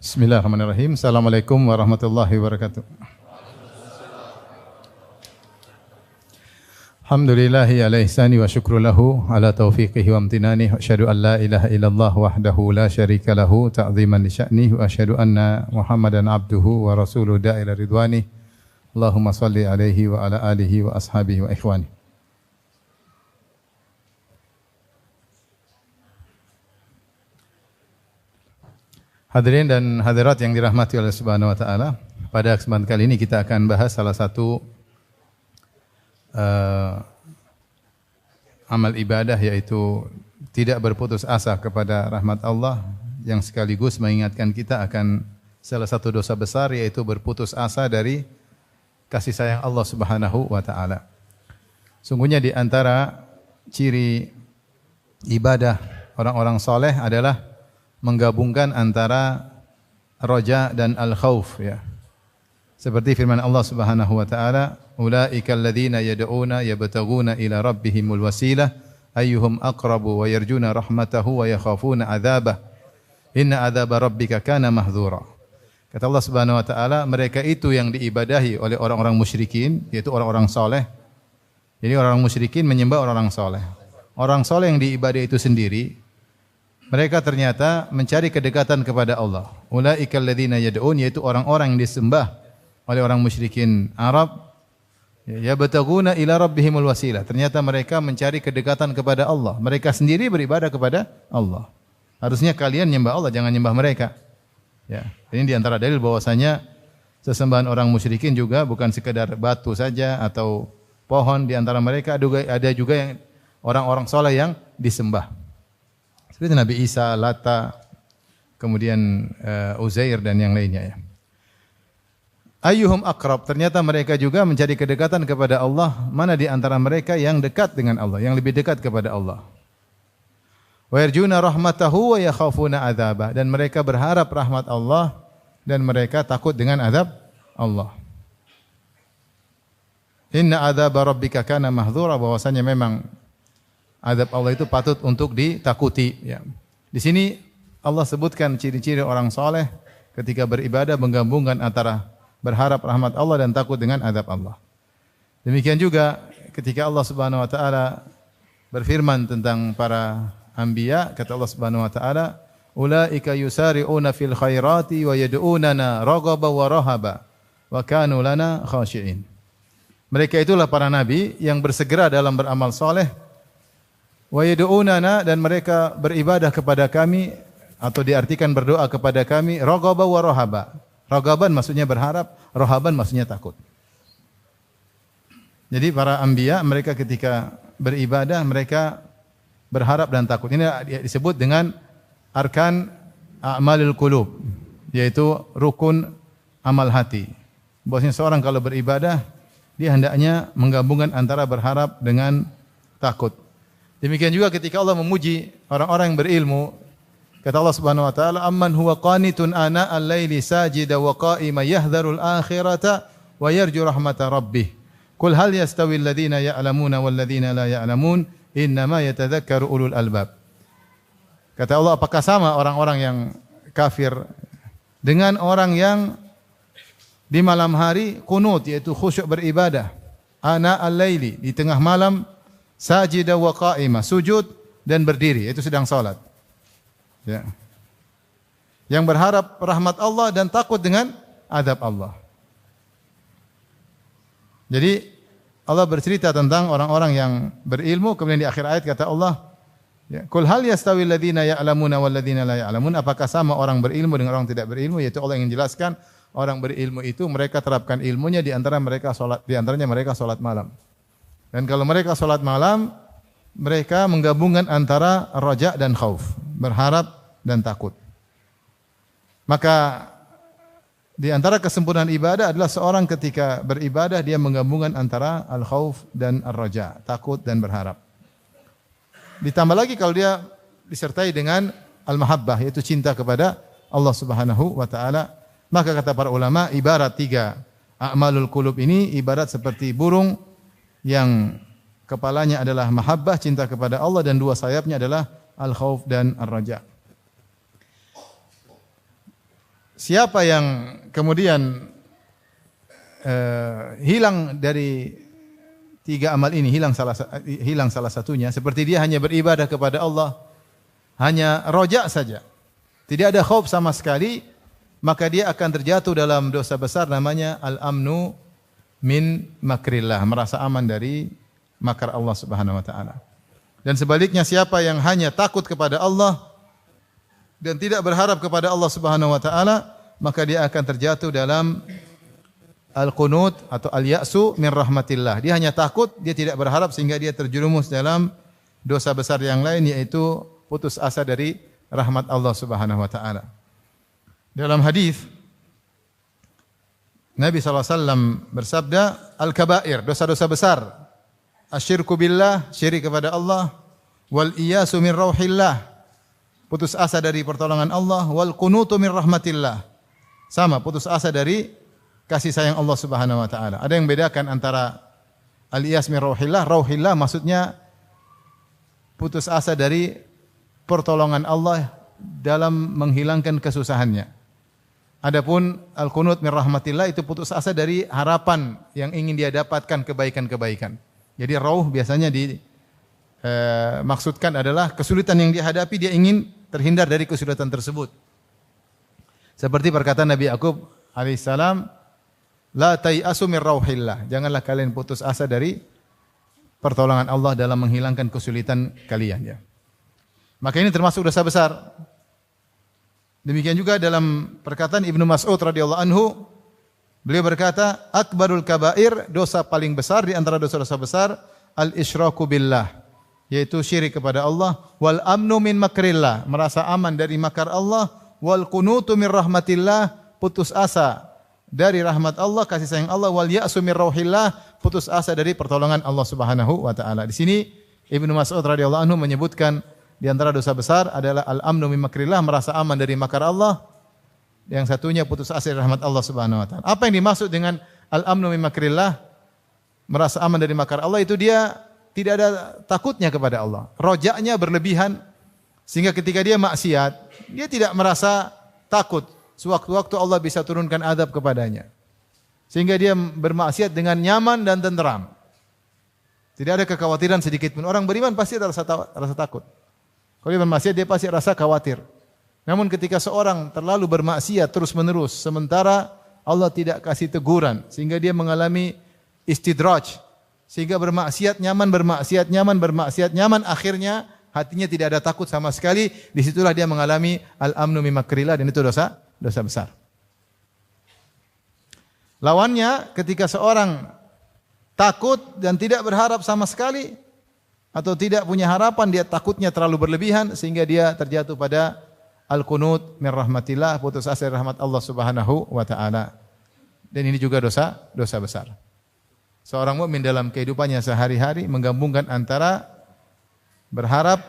Bismillahirrahmanirrahim. Assalamualaikum warahmatullahi wabarakatuh. Alhamdulillahi ala ihsani wa syukru lahu ala taufiqihi wa amtinani wa asyhadu an la ilaha illallah wahdahu la syarika lahu ta'ziman li sya'nihi wa asyhadu anna Muhammadan abduhu wa rasuluhu da'ila ridwani. Allahumma salli alaihi wa ala alihi wa ashabihi wa ikhwani. Hadirin dan hadirat yang dirahmati oleh Subhanahu wa taala, pada kesempatan kali ini kita akan bahas salah satu amal ibadah, yaitu tidak berputus asa kepada rahmat Allah, yang sekaligus mengingatkan kita akan salah satu dosa besar, yaitu berputus asa dari kasih sayang Allah Subhanahu wa taala. Sungguhnya di antara ciri ibadah orang-orang saleh adalah menggabungkan antara roja dan al-khauf, ya. Seperti firman Allah Subhanahu wa taala, ulaikal ladzina yad'una yabtaguna ila rabbihimul wasilah ayyuhum aqrabu wa yarjuna rahmatahu wa yakhafuna adzabah inna adzaba rabbika kana mahdzura. Kata Allah Subhanahu wa taala, mereka itu yang diibadahi oleh orang-orang musyrikin, yaitu orang-orang saleh. Jadi orang musyrikin menyembah orang-orang saleh. Orang saleh yang diibadahi itu sendiri, mereka ternyata mencari kedekatan kepada Allah. Ulaikal ladzina yad'un, yaitu orang-orang yang disembah oleh orang musyrikin Arab, yabtaguna ila rabbihimul wasilah. Ternyata mereka mencari kedekatan kepada Allah. Mereka sendiri beribadah kepada Allah. Harusnya kalian nyembah Allah, jangan nyembah mereka. Ya, ini di antara dalil bahwasanya sesembahan orang musyrikin juga bukan sekedar batu saja atau pohon. Di antara mereka ada juga yang orang-orang saleh yang disembah. Seperti Nabi Isa, Lata, kemudian Uzair dan yang lainnya, ya. Ayyuhum aqrab, ternyata mereka juga mencari kedekatan kepada Allah. Mana di antara mereka yang dekat dengan Allah, yang lebih dekat kepada Allah. Wa yarjuna rahmatahu wa yakhafuna adzabah, dan mereka berharap rahmat Allah dan mereka takut dengan azab Allah. Inna adzaba rabbika kana mahdzura, bahwasanya memang azab Allah itu patut untuk ditakuti, ya. Di sini Allah sebutkan ciri-ciri orang saleh ketika beribadah menggabungkan antara berharap rahmat Allah dan takut dengan azab Allah. Demikian juga ketika Allah Subhanahu wa taala berfirman tentang para anbiya, kata Allah Subhanahu wa taala, ulaika yusari'una fil khairati wa yad'unana raghaba wa rahaba wa kanu lana khashi'in. Mereka itulah para nabi yang bersegera dalam beramal saleh, wa yad'unana, dan mereka beribadah kepada kami, atau diartikan berdoa kepada kami, raghaba wa rahaba. Raghaban maksudnya berharap, rahaban maksudnya takut. Jadi para anbiya, mereka ketika beribadah mereka berharap dan takut. Ini disebut dengan arkan a'malul qulub, yaitu rukun amal hati. Bahwasanya seorang kalau beribadah dia hendaknya menggabungkan antara berharap dengan takut. Demikian juga ketika Allah memuji orang-orang yang berilmu, kata Allah Subhanahu wa taala, amman huwa qanitun ana al-laili sajida wa qa'ima yahdharul akhirata wa yarju rahmata rabbih. Qul hal yastawi alladhina ya'lamuna wal ladzina la ya'lamun innama yatadhakkaru ulul albab. Kata Allah, apakah sama orang-orang yang kafir dengan orang yang di malam hari qunut, yaitu khusyuk beribadah, ana al-laili, di tengah malam, sajida wa qa'ima, sujud dan berdiri, itu sedang salat. Ya. Yang berharap rahmat Allah dan takut dengan azab Allah. Jadi Allah bercerita tentang orang-orang yang berilmu, kemudian di akhir ayat kata Allah, ya, qul hal yastawi alladhina ya'lamuna wal ladzina la ya'lamun, apakah sama orang berilmu dengan orang tidak berilmu? Yaitu Allah yang menjelaskan orang berilmu itu mereka terapkan ilmunya, di antaranya mereka salat malam. Dan kalau mereka salat malam, mereka menggabungkan antara raja dan khauf, berharap dan takut. Maka di antara kesempurnaan ibadah adalah seorang ketika beribadah dia menggabungkan antara al-khauf dan ar-raja, takut dan berharap. Ditambah lagi kalau dia disertai dengan al-mahabbah, yaitu cinta kepada Allah Subhanahu wa taala. Maka kata para ulama, ibarat tiga a'malul qulub ini ibarat seperti burung yang kepalanya adalah mahabbah, cinta kepada Allah, dan dua sayapnya adalah al-khauf dan ar-raja. siapa yang kemudian hilang dari 3 amal ini, hilang salah satunya, seperti dia hanya beribadah kepada Allah, hanya roja saja, tidak ada khauf sama sekali, maka dia akan terjatuh dalam dosa besar namanya al-amnu min makrillah, merasa aman dari makar Allah Subhanahu wa taala. Dan sebaliknya, siapa yang hanya takut kepada Allah dan tidak berharap kepada Allah Subhanahu wa taala, maka dia akan terjatuh dalam al-qunut atau al-ya'su min rahmatillah. Dia hanya takut, dia tidak berharap, sehingga dia terjerumus dalam dosa besar yang lain, yaitu putus asa dari rahmat Allah Subhanahu wa taala. Dalam hadis Nabi SAW bersabda, al-kabair, dosa-dosa besar, asyirku billah, syirik kepada Allah, wal iyasu min rauhillah, putus asa dari pertolongan Allah, wal qunutu min rahmatillah, sama, putus asa dari kasih sayang Allah Subhanahu wa taala. Ada yang bedakan antara al-iyas min rauhillah, rauhillah maksudnya putus asa dari pertolongan Allah dalam menghilangkan kesusahannya. Adapun al-qunut min rahmatillah itu putus asa dari harapan yang ingin dia dapatkan kebaikan-kebaikan. Jadi rauh biasanya maksudkan adalah kesulitan yang dia hadapi, dia ingin terhindar dari kesulitan tersebut. Seperti perkataan Nabi Yakub alaihissalam, la tai'asu min rauhillah, janganlah kalian putus asa dari pertolongan Allah dalam menghilangkan kesulitan kalian, ya. Maka ini termasuk dosa besar. Demikian juga dalam perkataan Ibnu Mas'ud radhiyallahu anhu, beliau berkata, akbarul kabair, dosa paling besar di antara dosa-dosa besar, al-isyraku billah, yaitu syirik kepada Allah, wal amnu min makrillah, merasa aman dari makar Allah, wal qunutu min rahmatillah, putus asa dari rahmat Allah, kasih sayang Allah, wal ya'su min rauhillah, putus asa dari pertolongan Allah Subhanahu wa taala. Di sini Ibnu Mas'ud radhiyallahu anhu menyebutkan di antara dosa besar adalah al-amnu min makrillah, merasa aman dari makar Allah. Yang satunya putus asa dari rahmat Allah Subhanahu wa taala. Apa yang dimaksud dengan al-amnu min makrillah, merasa aman dari makar Allah, itu dia tidak ada takutnya kepada Allah. Rojaknya berlebihan sehingga ketika dia maksiat, dia tidak merasa takut. Sewaktu-waktu Allah bisa turunkan azab kepadanya. Sehingga dia bermaksiat dengan nyaman dan tenteram. Tidak ada kekhawatiran sedikit pun. Orang beriman pasti ada rasa takut. Kalau dia bermaksiat, dia pasti rasa khawatir. Namun ketika seorang terlalu bermaksiat terus-menerus, sementara Allah tidak kasih teguran, sehingga dia mengalami istidraj, sehingga bermaksiat nyaman, bermaksiat nyaman, bermaksiat nyaman, akhirnya hatinya tidak ada takut sama sekali. Disitulah dia mengalami al-amnu min makrillah, dan itu dosa besar. Lawannya, ketika seorang takut dan tidak berharap sama sekali, atau tidak punya harapan, dia takutnya terlalu berlebihan sehingga dia terjatuh pada al-qunut min rahmatillah, putus asa dari rahmat Allah Subhanahu wa taala. Dan ini juga dosa besar. Seorang mukmin dalam kehidupannya sehari-hari menggabungkan antara berharap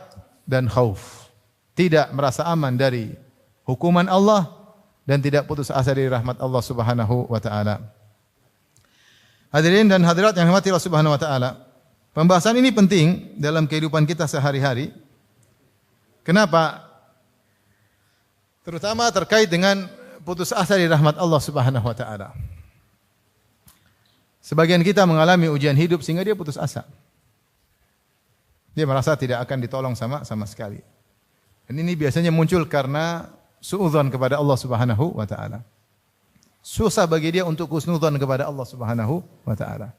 dan khauf. Tidak merasa aman dari hukuman Allah dan tidak putus asa dari rahmat Allah Subhanahu wa taala. Hadirin dan hadirat yang dirahmati Allah Subhanahu wa taala, pembahasan ini penting dalam kehidupan kita sehari-hari. Kenapa? Terutama terkait dengan putus asa dari rahmat Allah Subhanahu wa taala. Sebagian kita mengalami ujian hidup sehingga dia putus asa. Dia merasa tidak akan ditolong sama sekali. Dan ini biasanya muncul karena suudzon kepada Allah Subhanahu wa taala. Susah bagi dia untuk husnudzon kepada Allah Subhanahu wa taala.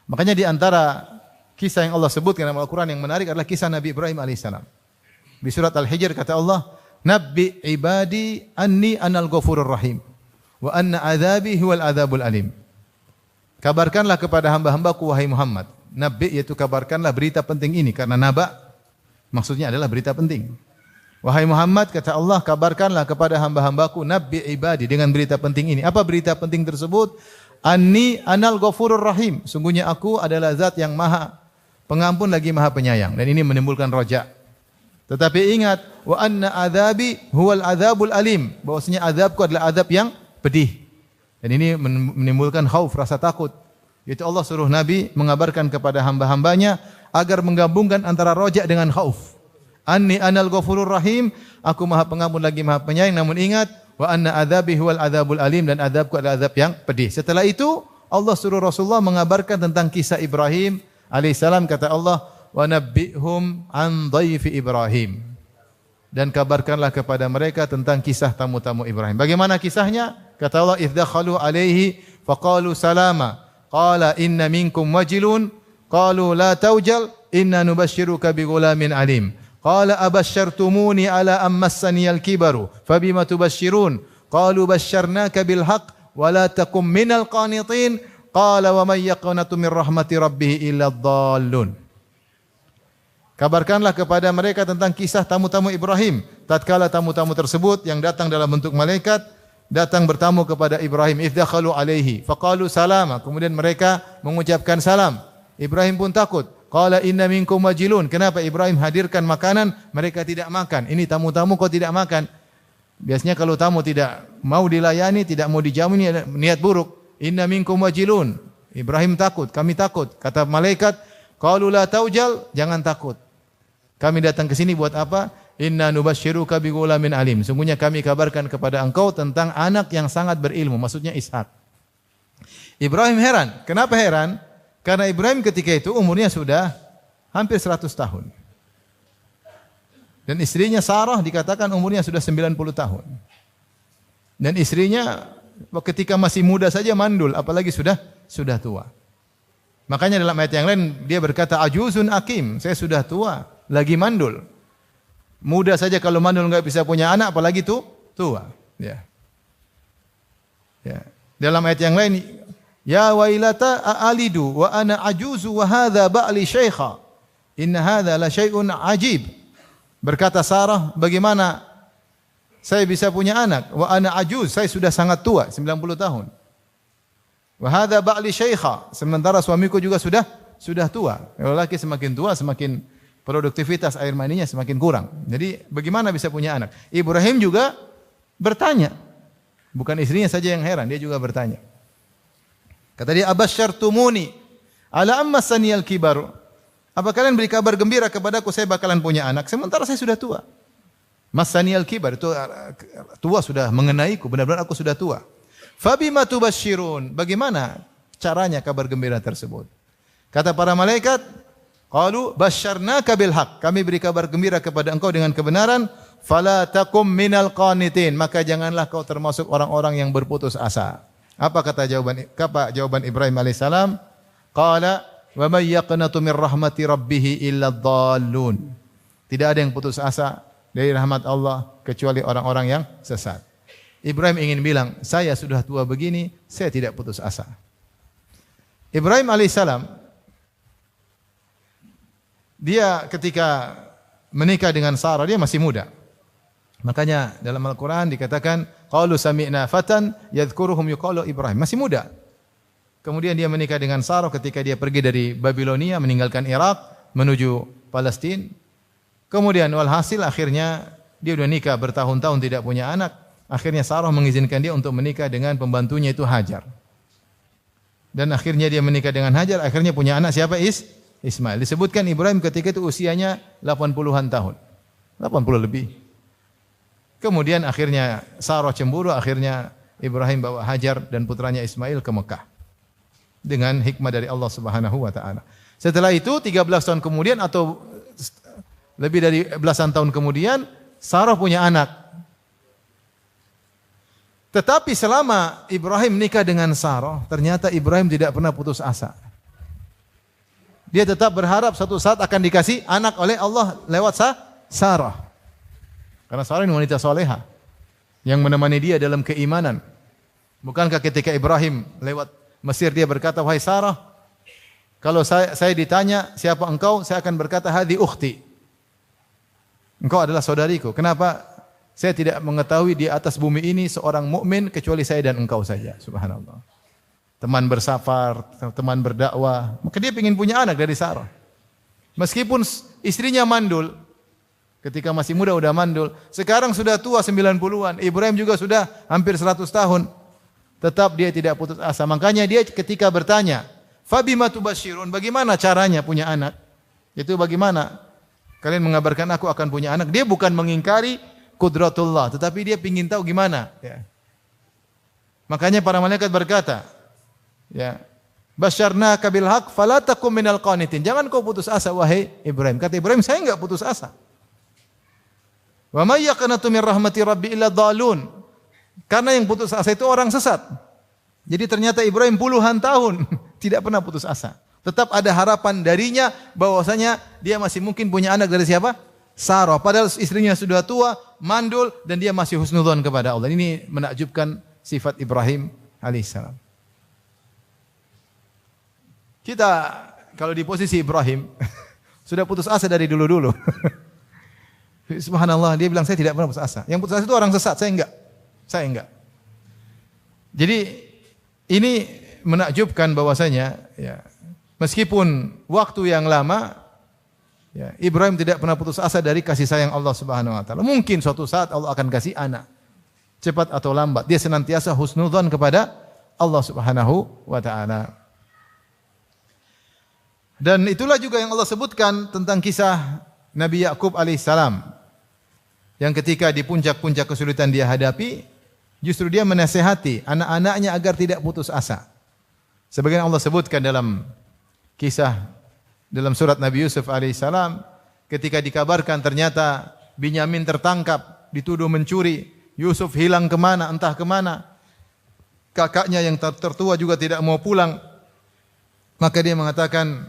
Makanya di antara kisah yang Allah sebutkan dalam Al-Quran yang menarik adalah kisah Nabi Ibrahim alaihissalam. Di surat Al-Hijr kata Allah, Nabbi ibadi anni anal ghafurur rahim wa anna adzabi huwal adzabul alim. Kabarkanlah kepada hamba-hambaku wahai Muhammad. Nabbi yaitu kabarkanlah berita penting ini, karena naba maksudnya adalah berita penting. Wahai Muhammad, kata Allah, kabarkanlah kepada hamba-hambaku nabbi ibadi dengan berita penting ini. Apa berita penting tersebut? Anni anal ghafurur rahim. Sungguhnya aku adalah zat yang maha pengampun lagi maha penyayang. Dan ini menimbulkan roja. Tetapi ingat, wa anna adzabi huwal adzabul alim. Bahwasanya azabku adalah azab yang pedih. Dan ini menimbulkan khauf, rasa takut. Yaitu Allah suruh Nabi mengabarkan kepada hamba-hambanya agar menggabungkan antara roja dengan khauf. Anni anal ghafurur rahim, aku maha pengampun lagi maha penyayang. Namun ingat, wa anna adzabi huwal adzabul alim, dan azabku adalah azab yang pedih. Setelah itu Allah suruh Rasulullah mengabarkan tentang kisah Ibrahim alaihissalam. Kata Allah, wa nabbihum an dhaifi Ibrahim, dan kabarkanlah kepada mereka tentang kisah tamu-tamu Ibrahim. Bagaimana kisahnya? Kata Allah, idz dakhalu alaihi faqalu salama qala inna minkum wajilun qalu la taujal inna nubashshiruka bighulamin alim qala abasyartumuni ala am massaniyal kibaru fabima tubashshirun qalu basyarnaka bil haqq wa la takum minal qanitin qala wa may yaqnatu min rahmati rabbih illa dhallun. Kabarkanlah kepada mereka tentang kisah tamu-tamu Ibrahim. Tatkala tamu-tamu tersebut yang datang dalam bentuk malaikat datang bertamu kepada Ibrahim, idz dakhalu alaihi faqalu salama, kemudian mereka mengucapkan salam. Ibrahim pun takut. Qala inna minkum wajilun. Kenapa Ibrahim hadirkan makanan mereka tidak makan? Ini tamu-tamu kok tidak makan? Biasanya kalau tamu tidak mau dilayani, tidak mau dijamu, ini niat buruk. Inna minkum wajilun. Ibrahim takut, kami takut. Kata malaikat, qalu la taujal, jangan takut. Kami datang ke sini buat apa? Inna nubashshiruka bighulamin alim. Sungguhnya kami kabarkan kepada engkau tentang anak yang sangat berilmu, maksudnya Ishak. Ibrahim heran. Kenapa heran? Karena Ibrahim ketika itu umurnya sudah hampir 100 tahun. Dan istrinya Sarah dikatakan umurnya sudah 90 tahun. Dan istrinya ketika masih muda saja mandul, apalagi sudah tua. Makanya dalam ayat yang lain dia berkata ajuzun akim, saya sudah tua, lagi mandul. Muda saja kalau mandul enggak bisa punya anak, apalagi tua. Ya. Ya. Dalam ayat yang lain, ya wailata a'alidu wa ana ajuzu wa hadha ba'li syaikha. Inna hadha la syai'un ajib. Berkata Sarah, bagaimana saya bisa punya anak? Wa ana ajuz, saya sudah sangat tua, 90 tahun. Wa hadha ba'li syaikha, sementara suamiku juga sudah tua. Lelaki semakin tua semakin produktivitas air maninya semakin kurang. Jadi bagaimana bisa punya anak? Ibrahim juga bertanya. Bukan istrinya saja yang heran, dia juga bertanya. Kata dia, abasyartumuni ala amma saniyal kibaru. Apa kalian beri kabar gembira kepadaku saya bakalan punya anak sementara saya sudah tua? Masaniyal kibar itu tua sudah mengenaiku, benar-benar aku sudah tua. Fabima tubasyirun, bagaimana caranya kabar gembira tersebut? Kata para malaikat, qalu basyarnaka bil haqq, kami beri kabar gembira kepada engkau dengan kebenaran, fala takum minal qanitin, maka janganlah kau termasuk orang-orang yang berputus asa. Apa jawaban Ibrahim alaihissalam? Qala wa may yaqnatu min rahmati rabbih illa dhallun. Tidak ada yang putus asa dari rahmat Allah kecuali orang-orang yang sesat. Ibrahim ingin bilang, saya sudah tua begini, saya tidak putus asa. Ibrahim alaihissalam, dia ketika menikah dengan Sarah, dia masih muda. Makanya dalam Al-Quran dikatakan, qalu sami'na fatan yadhkuruhum yuqalu Ibrahim. Masih muda. Kemudian dia menikah dengan Sarah ketika dia pergi dari Babilonia, meninggalkan Irak, menuju Palestina. Kemudian walhasil akhirnya dia sudah nikah bertahun-tahun tidak punya anak. Akhirnya Sarah mengizinkan dia untuk menikah dengan pembantunya itu Hajar. Dan akhirnya dia menikah dengan Hajar, akhirnya punya anak siapa? Ismail. Disebutkan Ibrahim ketika itu usianya 80-an tahun. 80 lebih. Kemudian akhirnya Sarah cemburu, akhirnya Ibrahim bawa Hajar dan putranya Ismail ke Mekah. Dengan hikmah dari Allah Subhanahu wa taala. Setelah itu 13 tahun kemudian atau lebih dari belasan tahun kemudian Sarah punya anak. Tetapi selama Ibrahim nikah dengan Sarah, ternyata Ibrahim tidak pernah putus asa. Dia tetap berharap suatu saat akan dikasih anak oleh Allah lewat Sarah. Karena Sarah ini wanita soleha yang menemani dia dalam keimanan. Bukankah ketika Ibrahim lewat Mesir dia berkata, wahai Sarah, kalau saya ditanya siapa engkau, saya akan berkata hadi ukhti. Engkau adalah saudariku. Kenapa? Saya tidak mengetahui di atas bumi ini seorang mukmin kecuali saya dan engkau saja. Subhanallah. Teman bersafar, teman berdakwah. Maka dia ingin punya anak dari Sarah. Meskipun istrinya mandul, ketika masih muda udah mandul, sekarang sudah tua 90-an. Ibrahim juga sudah hampir 100 tahun. Tetap dia tidak putus asa. Makanya dia ketika bertanya, Fabima tubasyirun, bagaimana caranya punya anak? Itu bagaimana? Kalian mengabarkan aku akan punya anak. Dia bukan mengingkari qudratullah, tetapi dia ingin tahu gimana, ya. Makanya para malaikat berkata, ya, basyarnaka bil haqq fala takum minal qanitin. Jangan kau putus asa wahai Ibrahim. Kata Ibrahim, saya enggak putus asa. Wa may yaqnatu min rahmati rabbi illa dhalun. Karena yang putus asa itu orang sesat. Jadi ternyata Ibrahim puluhan tahun tidak pernah putus asa. Tetap ada harapan darinya bahwasanya dia masih mungkin punya anak dari siapa? Sarah. Padahal istrinya sudah tua, mandul, dan dia masih husnudzon kepada Allah. Ini menakjubkan sifat Ibrahim alaihissalam. Kita kalau di posisi Ibrahim sudah putus asa dari dulu-dulu. Subhanallah, dia bilang saya tidak pernah putus asa. Yang putus asa itu orang sesat, saya enggak. Saya enggak. Jadi ini menakjubkan bahwasanya, ya, meskipun waktu yang lama, ya, Ibrahim tidak pernah putus asa dari kasih sayang Allah Subhanahu wa taala. Mungkin suatu saat Allah akan kasih anak. Cepat atau lambat, dia senantiasa husnudzon kepada Allah Subhanahu wa taala. Dan itulah juga yang Allah sebutkan tentang kisah Nabi Yakub alaihissalam, yang ketika di puncak-puncak kesulitan dia hadapi, justru dia menasihati anak-anaknya agar tidak putus asa. Sebagaimana Allah sebutkan dalam kisah dalam surat Nabi Yusuf alaihissalam, ketika dikabarkan ternyata Binyamin tertangkap, dituduh mencuri, Yusuf hilang kemana, entah kemana. Kakaknya yang tertua juga tidak mau pulang. Maka dia mengatakan,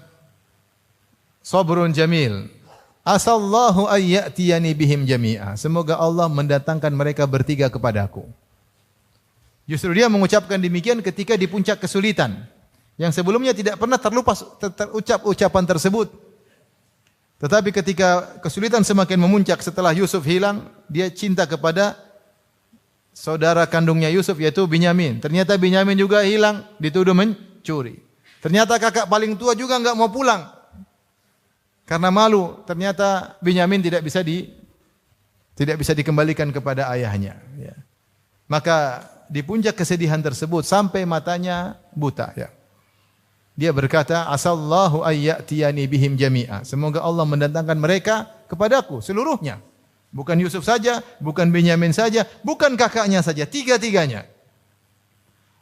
sabrun jamil, asallahu ayyatiyani bihim jami'a. Semoga Allah mendatangkan mereka bertiga kepadaku. Justru dia mengucapkan demikian ketika di puncak kesulitan, yang sebelumnya tidak pernah terucap ucapan tersebut. Tetapi ketika kesulitan semakin memuncak setelah Yusuf hilang, dia cinta kepada saudara kandungnya Yusuf, yaitu Binyamin. Ternyata Binyamin juga hilang, dituduh mencuri. Ternyata kakak paling tua juga enggak mau pulang karena malu. Ternyata Binyamin tidak bisa dikembalikan kepada ayahnya, ya. Maka di puncak kesedihan tersebut sampai matanya buta, ya. Dia berkata, asallahu ayyatiyani bihim jami'a. Semoga Allah mendatangkan mereka kepadaku seluruhnya. Bukan Yusuf saja, bukan Binyamin saja, bukan kakaknya saja, tiga-tiganya.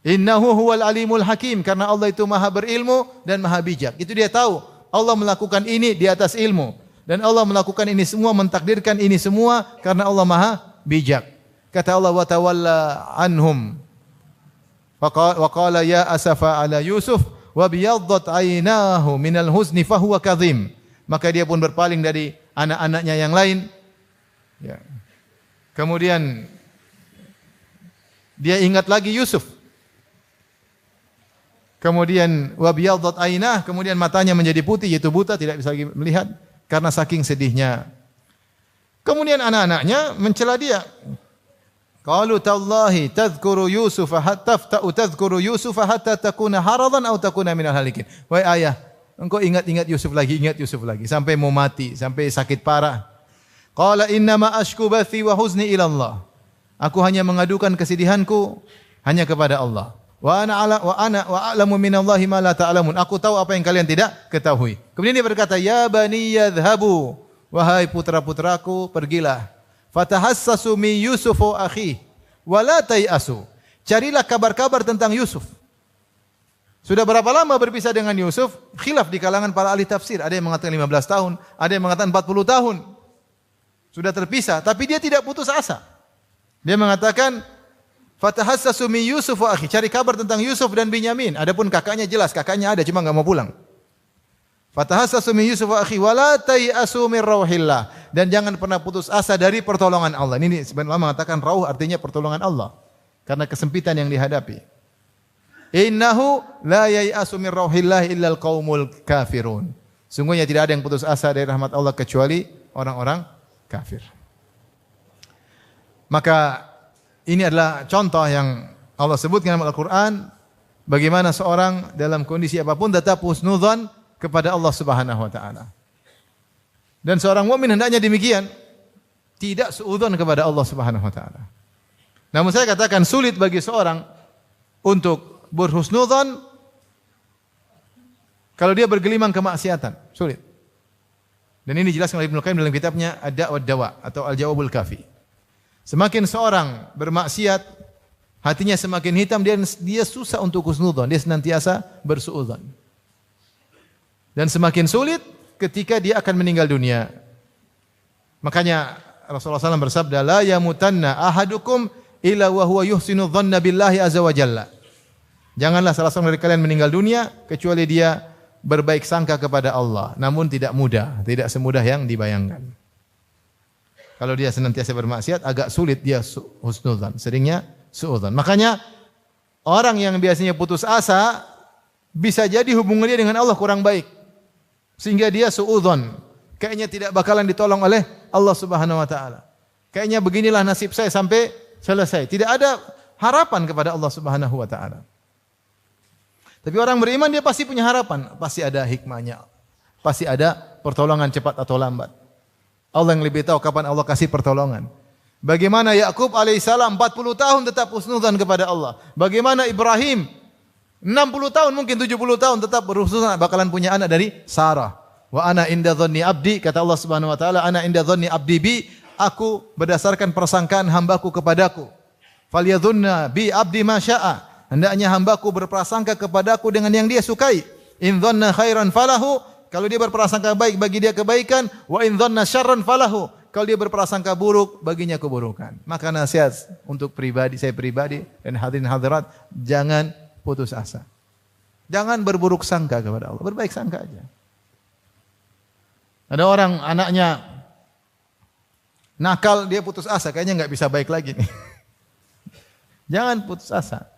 Innahu huwal alimul hakim, karena Allah itu maha berilmu dan maha bijak. Itu dia tahu. Allah melakukan ini di atas ilmu. Dan Allah melakukan ini semua, mentakdirkan ini semua karena Allah maha bijak. Kata Allah, wa tawalla anhum. Wa qala ya asafa ala Yusuf wa biyaddat aynahu minal huzni fahuwa kadhim. Maka dia pun berpaling dari anak-anaknya yang lain. Ya. Kemudian dia ingat lagi Yusuf. Kemudian wabiyaddat ainah, kemudian matanya menjadi putih, yaitu buta, tidak bisa lagi melihat karena saking sedihnya. Kemudian anak-anaknya mencela dia. Qalu tallahi tadhkuru Yusuf hatta tadhkuru Yusuf hatta takuna haradan aw takuna minal halikin. Wahai ayah, engkau ingat Yusuf lagi sampai mau mati, sampai sakit parah. Qala innama ashku bathi wa huzni ila Allah. Aku hanya mengadukan kesedihanku hanya kepada Allah. Wa ana a'lamu minallahi ma la ta'lamun. Aku tahu apa yang kalian tidak ketahui. Kemudian dia berkata, ya bani yadhhabu, wahai putra-putraku, pergilah. Fatahassasu min Yusuf wa akhi wa la tayasu. Carilah kabar-kabar tentang Yusuf. Sudah berapa lama berpisah dengan Yusuf? Khilaf di kalangan para ahli tafsir. Ada yang mengatakan 15 tahun, ada yang mengatakan 40 tahun. Sudah terpisah, tapi dia tidak putus asa. Dia mengatakan, fatahassasu min Yusuf wa akhi, cari kabar tentang Yusuf dan Binyamin. Adapun kakaknya jelas, kakaknya ada cuma enggak mau pulang. Fatahassasu min Yusuf wa akhi wa la tayasu min rauhillah, dan jangan pernah putus asa dari pertolongan Allah. Ini sebenarnya mengatakan rauh artinya pertolongan Allah karena kesempitan yang dihadapi. Innahu la yayasu min rauhillah illa alqaumul kafirun. Sungguhnya tidak ada yang putus asa dari rahmat Allah kecuali orang-orang kafir. Maka ini adalah contoh yang Allah sebutkan dalam Al-Quran, bagaimana seorang dalam kondisi apapun tetap husnudzan kepada Allah Subhanahu wa taala. Dan seorang mukmin hendaknya demikian, tidak suudzon kepada Allah Subhanahu wa taala. Namun saya katakan sulit bagi seorang untuk berhusnudzan kalau dia bergelimang kemaksiatan, sulit. Dan ini dijelaskan oleh Ibnu Qayyim dalam kitabnya Ad-Da' wad Dawa' atau Al-Jawabul Kafi. Semakin seorang bermaksiat, hatinya semakin hitam, dia susah untuk husnudzon, dia senantiasa bersuudzon. Dan semakin sulit ketika dia akan meninggal dunia. Makanya Rasulullah SAW bersabda, la yamutanna ahadukum illa wa huwa yuhsinu dhanna billahi azza wa jalla. Janganlah salah seorang dari kalian meninggal dunia kecuali dia berbaik sangka kepada Allah. Namun tidak mudah, tidak semudah yang dibayangkan. Kalau dia senantiasa bermaksiat, agak sulit dia husnudzan, seringnya suudzon. Makanya orang yang biasanya putus asa bisa jadi hubungannya dengan Allah kurang baik, sehingga dia suudzon. Kayaknya tidak bakalan ditolong oleh Allah Subhanahu wa taala. Kayaknya beginilah nasib saya sampai selesai. Tidak ada harapan kepada Allah Subhanahu wa taala. Tapi orang beriman dia pasti punya harapan, pasti ada hikmahnya. Pasti ada pertolongan cepat atau lambat. Allah yang lebih tahu kapan Allah kasih pertolongan. Bagaimana Yakub alaihissalam 40 tahun tetap husnudzan kepada Allah. Bagaimana Ibrahim 60 tahun mungkin 70 tahun tetap berhusnudzan bakalan punya anak dari Sarah. Wa ana inda dhanni abdi, kata Allah Subhanahu wa taala, ana inda dhanni abdi bi, aku berdasarkan persangkaan hambaku kepadaku. Falyadhunna bi abdi ma syaa. Hendaknya hambaku berprasangka kepadaku dengan yang dia sukai. In dhanna khairan falahu, kalau dia berprasangka baik bagi dia kebaikan, wa in dhanna syarran falahu, kalau dia berprasangka buruk baginya keburukan. Maka nasihat untuk saya pribadi dan hadirin hadirat, jangan putus asa. Jangan berburuk sangka kepada Allah, berbaik sangka aja. Ada orang anaknya nakal, dia putus asa, kayaknya enggak bisa baik lagi nih. Jangan putus asa.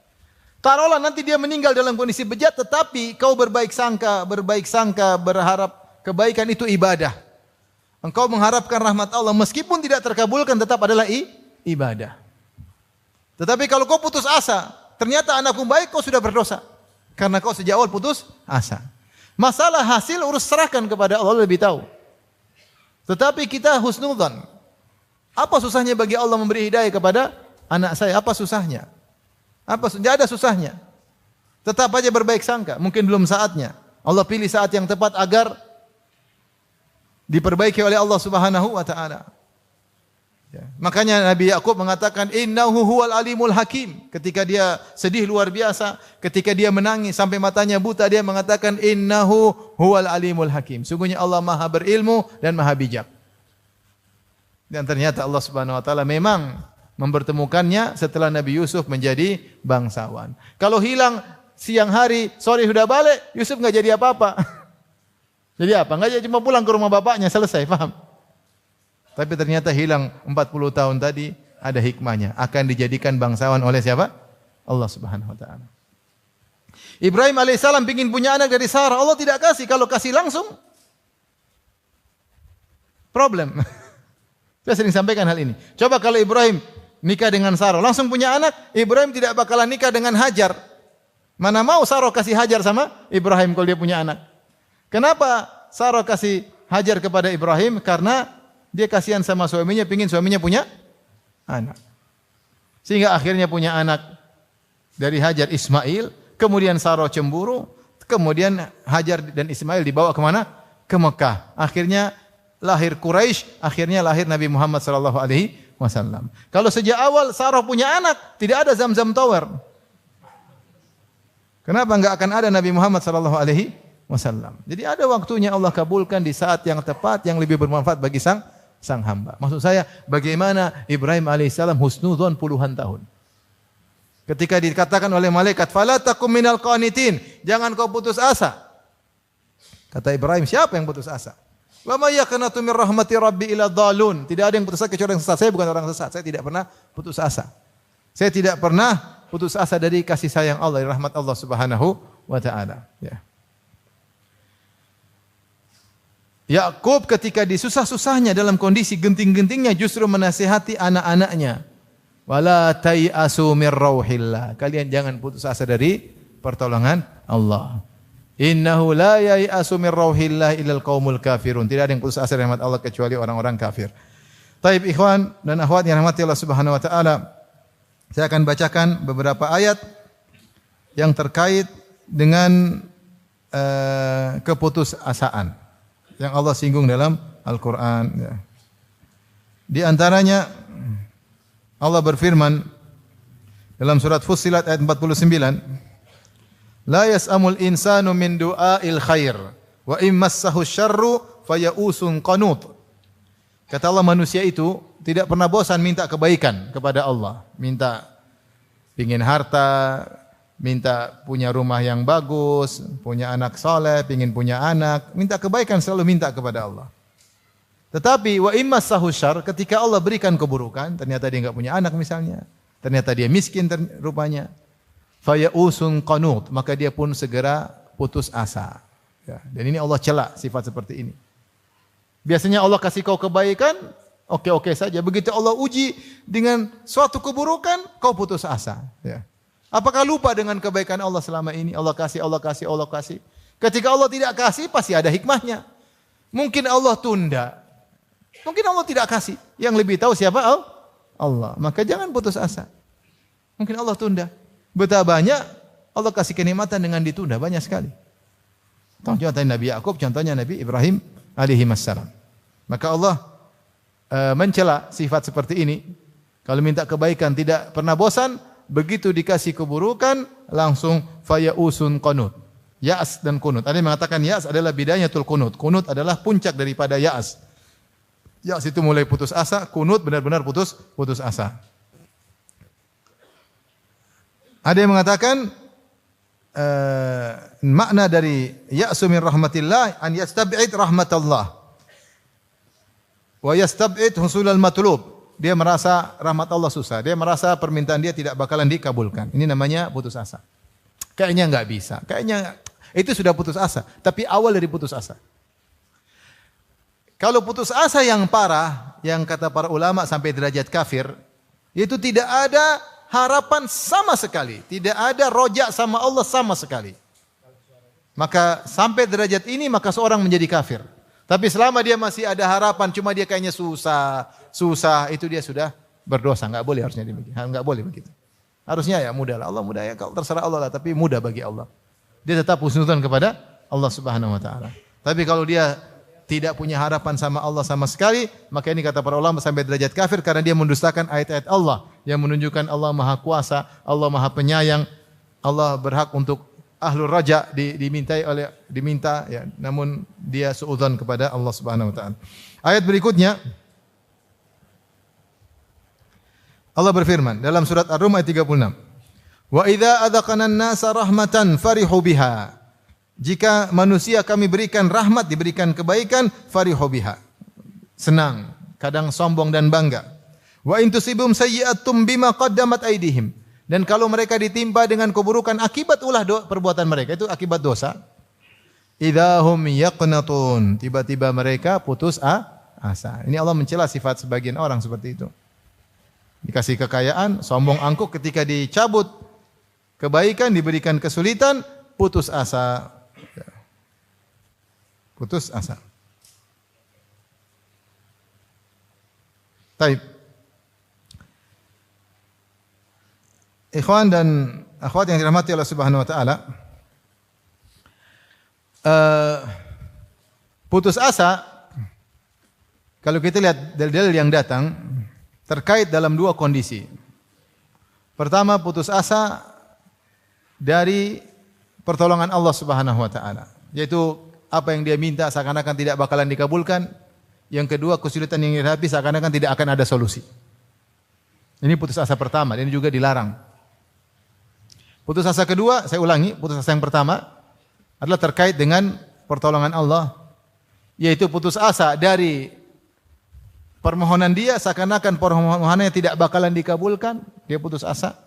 Taruhlah nanti dia meninggal dalam kondisi bejat, tetapi kau berbaik sangka, berharap kebaikan itu ibadah. Engkau mengharapkan rahmat Allah, meskipun tidak terkabulkan tetap adalah ibadah. Tetapi kalau kau putus asa, ternyata anakmu baik, kau sudah berdosa. Karena kau sejak awal putus asa. Masalah hasil urus serahkan kepada Allah, lebih tahu. Tetapi kita husnudzan. Apa susahnya bagi Allah memberi hidayah kepada anak saya? Apa susahnya? Tidak ada susahnya. Tetap aja berbaik sangka. Mungkin belum saatnya. Allah pilih saat yang tepat agar diperbaiki oleh Allah Subhanahu wa taala. Ya. Makanya Nabi Yakub mengatakan innahu huwal alimul hakim. Ketika dia sedih luar biasa, ketika dia menangis sampai matanya buta, dia mengatakan innahu huwal alimul hakim. Sungguhnya Allah Maha berilmu dan Maha bijak. Dan ternyata Allah Subhanahu wa taala memang mempertemukannya setelah Nabi Yusuf menjadi bangsawan. Kalau hilang siang hari, sore sudah balik, Yusuf enggak jadi apa-apa. Jadi apa? Enggak, cuma pulang ke rumah bapaknya, selesai, paham? Tapi ternyata hilang 40 tahun tadi ada hikmahnya. Akan dijadikan bangsawan oleh siapa? Allah Subhanahu wa taala. Ibrahim alaihissalam ingin punya anak dari Sarah. Allah tidak kasih. Kalau kasih langsung problem. Saya sering sampaikan hal ini. Coba kalau Ibrahim nikah dengan Sarah, langsung punya anak, Ibrahim tidak bakalan nikah dengan Hajar. Mana mau Sarah kasih Hajar sama Ibrahim kalau dia punya anak? Kenapa Sarah kasih Hajar kepada Ibrahim? Karena dia kasihan sama suaminya, pingin suaminya punya anak. Sehingga akhirnya punya anak dari Hajar, Ismail. Kemudian Sarah cemburu. Kemudian Hajar dan Ismail dibawa kemana? Ke Mekah. Akhirnya lahir Quraisy. Akhirnya lahir Nabi Muhammad SAW. Kalau sejak awal Sarah punya anak, tidak ada Zamzam Tower. Kenapa enggak akan ada Nabi Muhammad SAW? Jadi ada waktunya Allah kabulkan di saat yang tepat, yang lebih bermanfaat bagi sang hamba. Maksud saya, bagaimana Ibrahim alaihissalam husnudzon puluhan tahun. Ketika dikatakan oleh malaikat, "Fala takum minal qanitin," jangan kau putus asa. Kata Ibrahim, siapa yang putus asa? "Wa may yaqnatu min rahmati rabbi ila dhalun." Tidak ada yang putus asa kecuali orang sesat. Saya bukan orang sesat. Saya tidak pernah putus asa. Saya tidak pernah putus asa dari kasih sayang Allah, dari rahmat Allah Subhanahu wa taala. Ya. Yakub ketika disusah-susahnya dalam kondisi genting-gentingnya justru menasihati anak-anaknya. Wala tayasu mir rauhillah. Kalian jangan putus asa dari pertolongan Allah. Innahu la yayasu mir rauhillah illal qaumul kafirun. Tidak ada yang putus asa dari rahmat Allah kecuali orang-orang kafir. Taib ikhwan dan akhwat yang rahmati Allah Subhanahu wa taala. Saya akan bacakan beberapa ayat yang terkait dengan keputusasaan yang Allah singgung dalam Al-Quran. Ya. Di antaranya Allah berfirman dalam surat Fussilat ayat 49, "La yas'amul insanu min du'ail khair wa immassahu syarru fayausun qanut." Kata Allah, manusia itu tidak pernah bosan minta kebaikan kepada Allah, minta pingin harta, minta punya rumah yang bagus, punya anak soleh, pingin punya anak, minta kebaikan, selalu minta kepada Allah. Tetapi wa immassahu syarr, ketika Allah berikan keburukan, ternyata dia enggak punya anak misalnya, ternyata dia miskin rupanya, fayausun qanut, maka dia pun segera putus asa. Ya, dan ini Allah cela sifat seperti ini. Biasanya Allah kasih kau kebaikan, oke-oke saja. Begitu Allah uji dengan suatu keburukan, kau putus asa. Ya. Apakah lupa dengan kebaikan Allah selama ini? Allah kasih, Allah kasih, Allah kasih. Ketika Allah tidak kasih, pasti ada hikmahnya. Mungkin Allah tunda. Mungkin Allah tidak kasih. Yang lebih tahu siapa? Allah. Maka jangan putus asa. Mungkin Allah tunda. Betapa banyak Allah kasih kenikmatan dengan ditunda. Banyak sekali. Contohnya Nabi Yakub, contohnya Nabi Ibrahim alaihi wassalam. Maka Allah mencela sifat seperti ini. Kalau minta kebaikan tidak pernah bosan, begitu dikasih keburukan langsung fayausun qanut. Ya'as dan kunut. Ada yang mengatakan ya'as adalah bidayatul kunut. Kunut adalah puncak daripada ya'as. Ya'as itu mulai putus asa, kunut benar-benar putus asa. Ada yang mengatakan makna dari ya'su min rahmatillah an yastab'id rahmatallah wa yastab'id husulal matlub. Dia merasa rahmat Allah susah, dia merasa permintaan dia tidak bakalan dikabulkan. Ini namanya putus asa. Kayaknya enggak bisa, kayaknya itu sudah putus asa, tapi awal dari putus asa. Kalau putus asa yang parah, yang kata para ulama sampai derajat kafir, itu tidak ada harapan sama sekali, tidak ada rojak sama Allah sama sekali. Maka sampai derajat ini maka seorang menjadi kafir. Tapi selama dia masih ada harapan, cuma dia kayaknya susah, itu dia sudah berdosa. Enggak boleh harusnya demikian, enggak boleh begitu. Harusnya ya mudah lah, Allah mudah ya, kalau terserah Allah lah, tapi mudah bagi Allah. Dia tetap husnudzon kepada Allah Subhanahu wa taala. Tapi kalau dia tidak punya harapan sama Allah sama sekali, maka ini kata para ulama sampai derajat kafir karena dia mendustakan ayat-ayat Allah yang menunjukkan Allah Maha Kuasa, Allah Maha Penyayang, Allah berhak untuk ahlur raja diminta ya, namun dia suudzon kepada Allah Subhanahu wa taala. Ayat berikutnya Allah berfirman dalam surat Ar-Rum ayat 36. Wa idza adzaqana an-nasa rahmatan farihu biha. Jika manusia kami berikan rahmat, diberikan kebaikan, farihu biha. Senang, kadang sombong dan bangga. Wa in tusibum sayyi'atum bima qaddamat aydihim. Dan kalau mereka ditimpa dengan keburukan akibat ulah perbuatan mereka, itu akibat dosa. Idahum yaqnatun. Tiba-tiba mereka putus asa. Ini Allah mencela sifat sebagian orang seperti itu. Dikasih kekayaan, sombong angkuh, ketika dicabut kebaikan, diberikan kesulitan, putus asa. Putus asa. Taib. Ikhwan dan akhwat yang dirahmati Allah Subhanahu wa taala. Putus asa kalau kita lihat dalil-dalil yang datang terkait dalam dua kondisi. Pertama, putus asa dari pertolongan Allah Subhanahu wa taala, yaitu apa yang dia minta seakan-akan tidak bakalan dikabulkan. Yang kedua, kesulitan yang dihadapi seakan-akan tidak akan ada solusi. Ini putus asa pertama, dan ini juga dilarang. Putus asa kedua, saya ulangi, putus asa yang pertama adalah terkait dengan pertolongan Allah, yaitu putus asa dari permohonan dia seakan-akan permohonannya tidak bakalan dikabulkan, dia putus asa.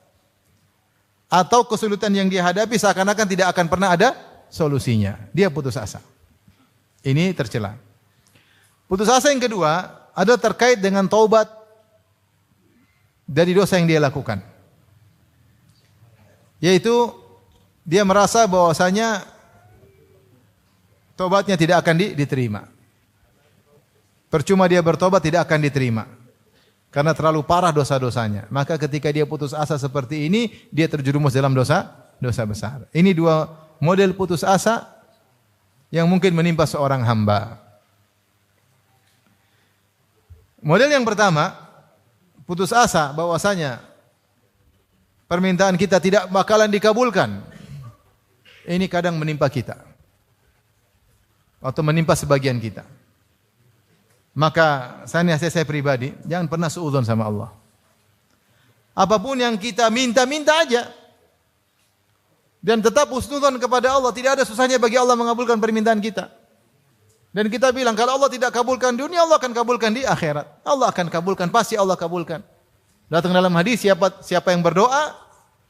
Atau kesulitan yang dia hadapi seakan-akan tidak akan pernah ada solusinya, dia putus asa. Ini tercela. Putus asa yang kedua adalah terkait dengan taubat dari dosa yang dia lakukan. Yaitu dia merasa bahwasanya taubatnya tidak akan diterima. Percuma dia bertobat, tidak akan diterima. Karena terlalu parah dosa-dosanya. Maka ketika dia putus asa seperti ini, dia terjerumus dalam dosa besar. Ini dua model putus asa yang mungkin menimpa seorang hamba. Model yang pertama, putus asa bahwasanya permintaan kita tidak bakalan dikabulkan. Ini kadang menimpa kita atau menimpa sebagian kita. Maka saya pribadi jangan pernah suudzon sama Allah. Apapun yang kita minta aja. Dan tetap husnudzon kepada Allah. Tidak ada susahnya bagi Allah mengabulkan permintaan kita. Dan kita bilang kalau Allah tidak kabulkan dunia, Allah akan kabulkan di akhirat. Allah akan kabulkan, pasti Allah kabulkan. Datang dalam hadis siapa yang berdoa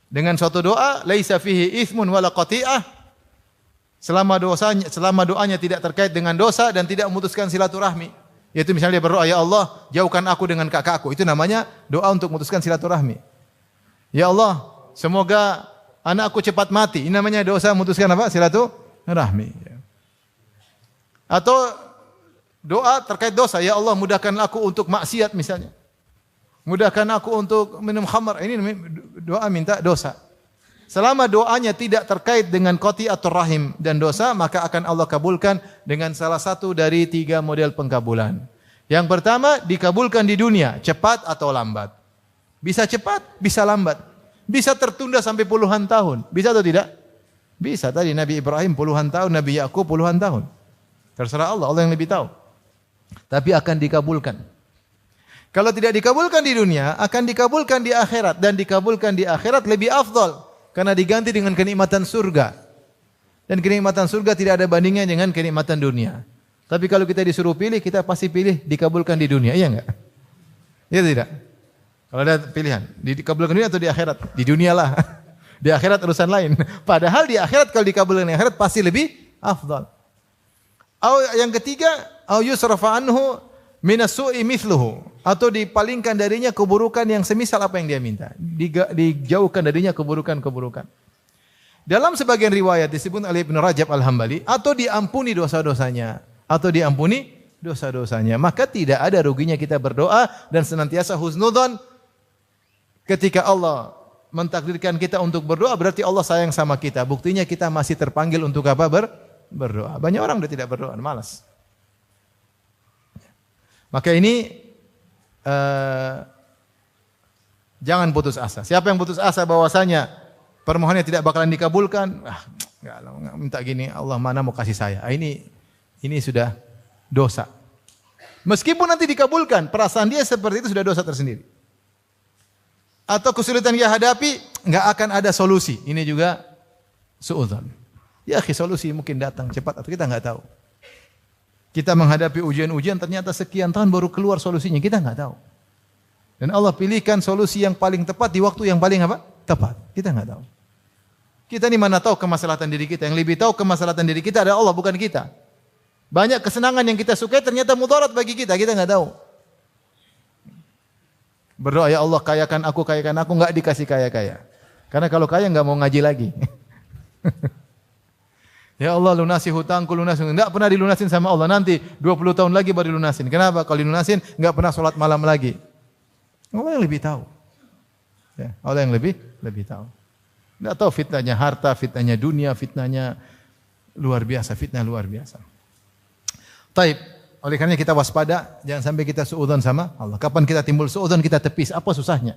dengan suatu doa laisa fihi itsmun wala qati'ah, selama doanya tidak terkait dengan dosa dan tidak memutuskan silaturahmi. Yaitu misalnya dia berdoa, ya Allah, jauhkan aku dengan kakakku. Itu namanya doa untuk memutuskan silaturahmi. Ya Allah, semoga anakku cepat mati. Ini namanya dosa memutuskan apa? Silaturahmi. Atau doa terkait dosa, ya Allah, mudahkan aku untuk maksiat misalnya. Mudahkan aku untuk minum khamar. Ini doa minta dosa. Selama doanya tidak terkait dengan qati'atur rahim dan dosa, maka akan Allah kabulkan dengan salah satu dari 3 model pengkabulan. Yang pertama, dikabulkan di dunia, cepat atau lambat. Bisa cepat, bisa lambat. Bisa tertunda sampai puluhan tahun. Bisa atau tidak? Bisa. Tadi Nabi Ibrahim puluhan tahun, Nabi Yakub puluhan tahun. Terserah Allah, Allah yang lebih tahu. Tapi akan dikabulkan. Kalau tidak dikabulkan di dunia, akan dikabulkan di akhirat. Dan dikabulkan di akhirat lebih afdal. Karena diganti dengan kenikmatan surga. Dan kenikmatan surga tidak ada bandingnya dengan kenikmatan dunia. Tapi kalau kita disuruh pilih, kita pasti pilih dikabulkan di dunia. Iya enggak? Iya tidak? Kalau ada pilihan, dikabulkan di dunia atau di akhirat? Di dunia lah. Di akhirat urusan lain. Padahal di akhirat kalau dikabulkan di akhirat pasti lebih afdal. Yang ketiga, au yusrafa anhu minas su'i mithluhu, atau dipalingkan darinya keburukan yang semisal apa yang dia minta. Dijauhkan darinya keburukan-keburukan. Dalam sebagian riwayat disebut oleh Ibnu Rajab Al-Hambali, atau diampuni dosa-dosanya, Maka tidak ada ruginya kita berdoa dan senantiasa husnudzon. Ketika Allah mentakdirkan kita untuk berdoa, berarti Allah sayang sama kita. Buktinya kita masih terpanggil untuk apa? Berdoa. Banyak orang sudah tidak berdoa, malas. Maka ini jangan putus asa. Siapa yang putus asa bahwasanya permohonannya tidak bakalan dikabulkan, enggak minta gini, Allah mana mau kasih saya. Ini sudah dosa. Meskipun nanti dikabulkan, perasaan dia seperti itu sudah dosa tersendiri. Atau kesulitan dia hadapi, enggak akan ada solusi. Ini juga suudzon. Ya, solusi mungkin datang cepat atau kita enggak tahu. Kita menghadapi ujian-ujian ternyata sekian tahun baru keluar solusinya, kita enggak tahu. Dan Allah pilihkan solusi yang paling tepat di waktu yang paling apa? Tepat. Kita enggak tahu. Kita ini mana tahu kemaslahatan diri kita. Yang lebih tahu kemaslahatan diri kita adalah Allah, bukan kita. Banyak kesenangan yang kita sukai ternyata mudarat bagi kita enggak tahu. Berdoa, ya Allah kayakan aku, enggak dikasih kaya-kaya. Karena kalau kaya enggak mau ngaji lagi. Ya Allah lunasi hutangku, enggak pernah dilunasin sama Allah. Nanti 20 tahun lagi baru dilunasin. Kenapa? Kalau dilunasin enggak pernah sholat malam lagi. Allah yang lebih tahu. Ya, Allah yang lebih tahu. Enggak tahu fitnahnya harta, fitnahnya dunia, fitnahnya luar biasa, fitnah luar biasa. Taib. Oleh karena kita waspada, jangan sampai kita suudzon sama Allah. Kapan kita timbul suudzon, kita tepis. Apa susahnya?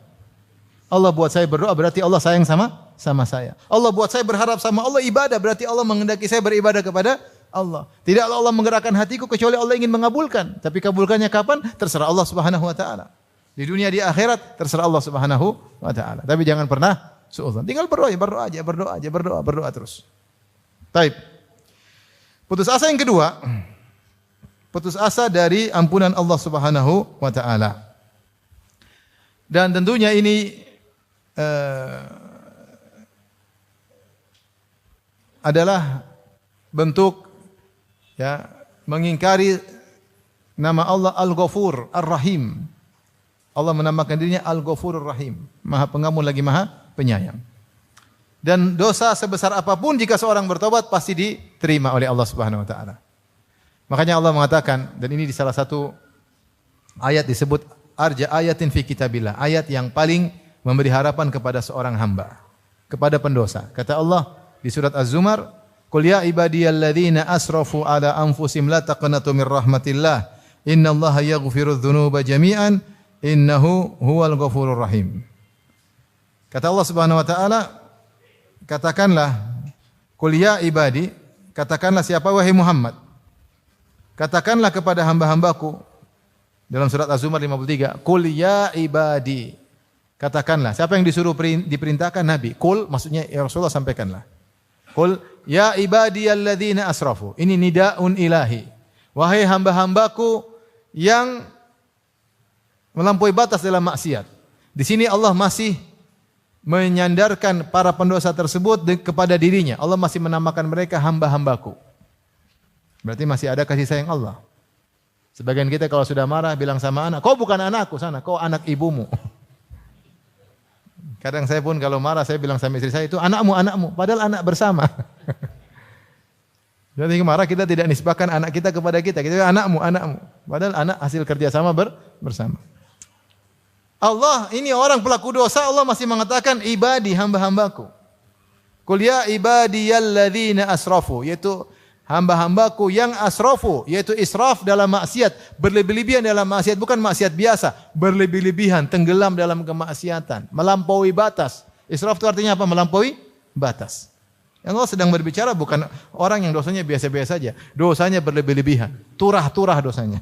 Allah buat saya berdoa, berarti Allah sayang sama saya. Allah buat saya berharap sama Allah, ibadah, berarti Allah menghendaki saya beribadah kepada Allah. Tidaklah Allah menggerakkan hatiku kecuali Allah ingin mengabulkan. Tapi kabulkannya kapan? Terserah Allah Subhanahu wa taala. Di dunia, di akhirat, terserah Allah Subhanahu wa taala. Tapi jangan pernah suudzon. Tinggal berdoa terus. Taib. Putus asa yang kedua, putus asa dari ampunan Allah Subhanahu wa taala. Dan tentunya ini adalah bentuk mengingkari nama Allah Al-Ghafur Ar-Rahim. Allah menamakan dirinya Al-Ghafurur Rahim, Maha Pengampun lagi Maha Penyayang. Dan dosa sebesar apapun jika seorang bertobat pasti diterima oleh Allah Subhanahu wa taala. Makanya Allah mengatakan, dan ini di salah satu ayat disebut arja ayatin fi kitabillah, ayat yang paling memberi harapan kepada seorang hamba, kepada pendosa. Kata Allah di surat Az-Zumar, "Qul ya ibadiyalladzina asrafu ala anfusihim la taqnatu mir rahmatillah, innallaha yaghfirudz dzunuba jami'an, innahu huwal ghafurur rahim. Kata Allah Subhanahu wa taala, katakanlah, qul ya ibadi, katakanlah siapa wahai Muhammad, katakanlah kepada hamba-hambaku, dalam surat Az-Zumar 53, qul ya ibadi, katakanlah. Siapa yang disuruh diperintahkan? Nabi. Qul maksudnya ya Rasulullah sampaikanlah. Qul ya ibadiyalladzina asrafu. Ini nidaun ilahi. Wahai hamba-hambaku yang melampaui batas dalam maksiat. Di sini Allah masih menyandarkan para pendosa tersebut kepada dirinya. Allah masih menamakan mereka hamba-hambaku. Berarti masih ada kasih sayang Allah. Sebagian kita kalau sudah marah bilang sama anak, kau bukan anakku sana, kau anak ibumu. Kadang saya pun kalau marah saya bilang sama istri saya, itu anakmu, anakmu. Padahal anak bersama. Jadi marah kita tidak nisbahkan anak kita kepada kita. Kita bilang anakmu, anakmu. Padahal anak hasil kerjasama bersama. Allah ini orang pelaku dosa, Allah masih mengatakan ibadi, hamba-hambaku. Qul ya ibadiyalladzina asrafu, yaitu hamba-hambaku yang asrafu, yaitu israf dalam maksiat, berlebih-lebihan dalam maksiat, bukan maksiat biasa, berlebih-lebihan, tenggelam dalam kemaksiatan, melampaui batas. Israf itu artinya apa? Melampaui batas. Yang Allah sedang berbicara bukan orang yang dosanya biasa-biasa saja, dosanya berlebih-lebihan, turah-turah dosanya.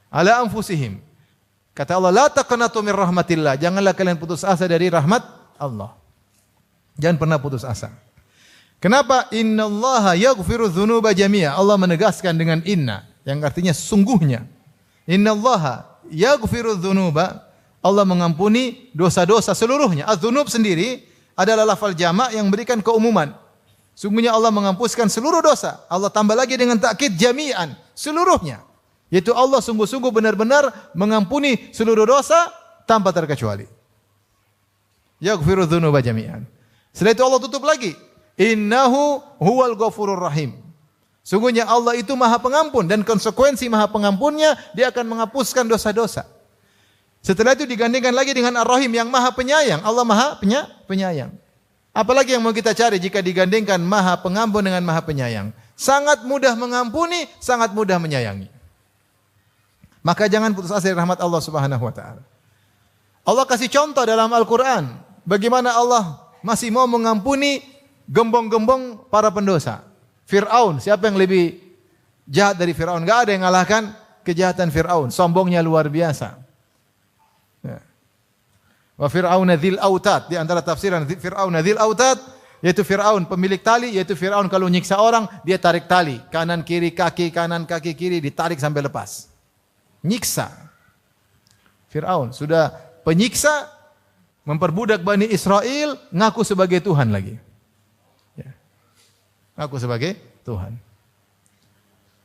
Ala anfusihim. Kata Allah, la taqnatu min rahmatillah. Janganlah kalian putus asa dari rahmat Allah. Jangan pernah putus asa. Kenapa? Innallaha yaghfiru dzunuba jami'a. Allah menegaskan dengan inna, yang artinya sungguhnya. Innallaha yaghfiru dzunuba. Allah mengampuni dosa-dosa seluruhnya. Az-dzunub sendiri adalah lafal jamak yang memberikan keumuman. Sungguhnya Allah menghapuskan seluruh dosa. Allah tambah lagi dengan takkid jami'an, seluruhnya. Yaitu Allah sungguh-sungguh benar-benar mengampuni seluruh dosa tanpa terkecuali. Yaghfiru dzunuba jami'an. Setelah itu Allah tutup lagi. Innahu huwal ghafurur rahim. Sungguhnya Allah itu Maha Pengampun dan konsekuensi Maha Pengampunnya dia akan menghapuskan dosa-dosa. Setelah itu digandingkan lagi dengan Ar-Rahim yang Maha Penyayang. Allah Maha Penyayang. Apalagi yang mau kita cari jika digandingkan Maha Pengampun dengan Maha Penyayang? Sangat mudah mengampuni, sangat mudah menyayangi. Maka jangan putus asa dari rahmat Allah Subhanahu wa taala. Allah kasih contoh dalam Al-Qur'an bagaimana Allah masih mau mengampuni gembong-gembong para pendosa. Fir'aun, siapa yang lebih jahat dari Fir'aun? Enggak ada yang mengalahkan kejahatan Fir'aun, sombongnya luar biasa. Ya. Wa Fir'aun dzil autad, di antara tafsiran Fir'aun dzil autad yaitu Fir'aun pemilik tali, yaitu Fir'aun kalau nyiksa orang dia tarik tali, kanan kiri kiri ditarik sampai lepas. Nyiksa. Fir'aun sudah penyiksa, memperbudak Bani Israel, ngaku sebagai Tuhan lagi. Ya. Ngaku sebagai Tuhan.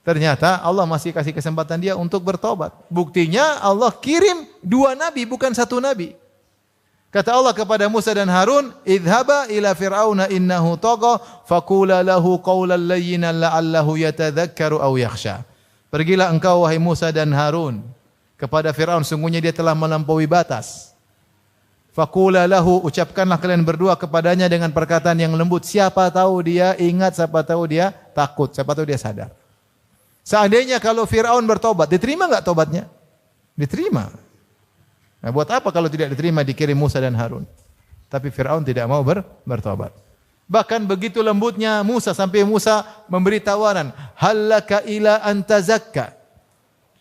Ternyata Allah masih kasih kesempatan dia untuk bertobat. Buktinya Allah kirim 2 nabi, bukan 1 nabi. Kata Allah kepada Musa dan Harun, "Idhaba ila fir'auna innahu tagha, faqula lahu qawlan layyinan la'allahu yatadzakkaru aw yakhsha." Pergilah engkau wahai Musa dan Harun kepada Fir'aun, sungguhnya dia telah melampaui batas. Faqula lahu, ucapkanlah kalian berdua kepadanya dengan perkataan yang lembut. Siapa tahu dia ingat, siapa tahu dia takut, siapa tahu dia sadar. Seandainya kalau Fir'aun bertobat, diterima enggak tobatnya? Diterima. Nah, buat apa kalau tidak diterima dikirim Musa dan Harun? Tapi Fir'aun tidak mau bertobat. Bahkan begitu lembutnya Musa sampai Musa memberi tawaran, "Hallaka ila anta zakka."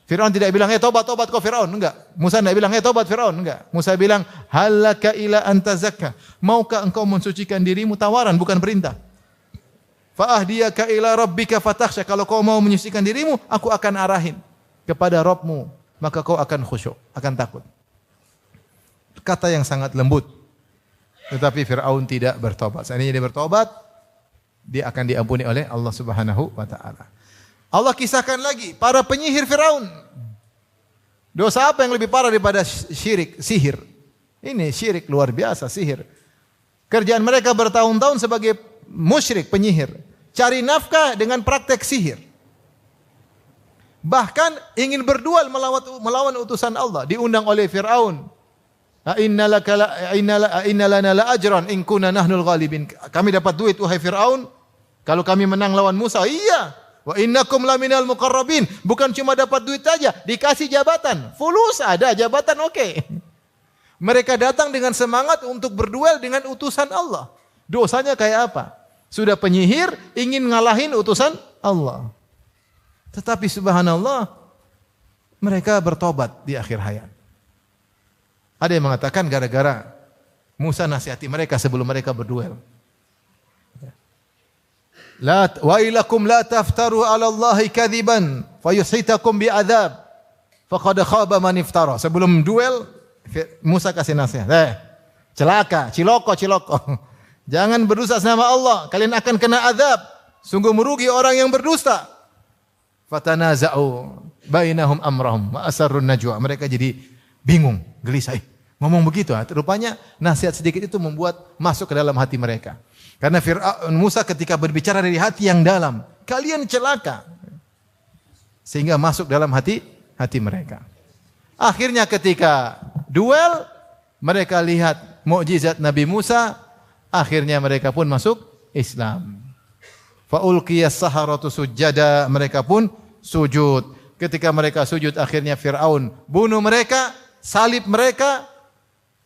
Firaun tidak bilang, tobat kau Firaun, enggak. Musa tidak bilang, tobat Firaun, enggak. Musa bilang, "Hallaka ila anta zakka." Maukah engkau mensucikan dirimu? Tawaran bukan perintah. Fa ahdiyaka ila rabbika fatakhsha. Kalau kau mau menyucikan dirimu, aku akan arahin kepada Rabbmu, maka kau akan khusyuk, akan takut. Kata yang sangat lembut. Tetapi Fir'aun tidak bertobat. Seandainya dia bertobat, dia akan diampuni oleh Allah Subhanahu wa taala. Allah kisahkan lagi para penyihir Fir'aun. Dosa apa yang lebih parah daripada syirik? Sihir. Ini syirik luar biasa, sihir. Kerjaan mereka bertahun-tahun sebagai musyrik, penyihir. Cari nafkah dengan praktek sihir. Bahkan ingin berduel melawan utusan Allah. Diundang oleh Fir'aun. Inna lana la ajran in kunna nahnul ghalibin. Kami dapat duit wahai Fir'aun kalau kami menang lawan Musa. Iya. Wa innakum laminal muqarrabin. Bukan cuma dapat duit saja, dikasih jabatan. Fulus ada, jabatan oke. Mereka datang dengan semangat untuk berduel dengan utusan Allah. Dosanya kayak apa? Sudah penyihir, ingin ngalahin utusan Allah. Tetapi subhanallah, mereka bertobat di akhir hayat. Ada yang mengatakan gara-gara Musa nasihati mereka sebelum mereka berduel. La wailakum la taftaru 'ala Allahi kadziban fayuhitakum bi'adzab faqad khaba man iftara. Sebelum duel Musa kasih nasihat. Celaka, ciloko. Jangan berdusta sama Allah, kalian akan kena azab. Sungguh merugi orang yang berdusta. Fatanaza'u bainahum amrahum wa asarrun najwa. Mereka jadi bingung, gelisah. Ngomong begitu, rupanya nasihat sedikit itu membuat masuk ke dalam hati mereka. Karena Musa ketika berbicara dari hati yang dalam, kalian celaka. Sehingga masuk dalam hati mereka. Akhirnya ketika duel, mereka lihat mukjizat Nabi Musa, akhirnya mereka pun masuk Islam. Fa ulqiyas saharatu sujada, mereka pun sujud. Ketika mereka sujud, akhirnya Firaun bunuh mereka, salib mereka,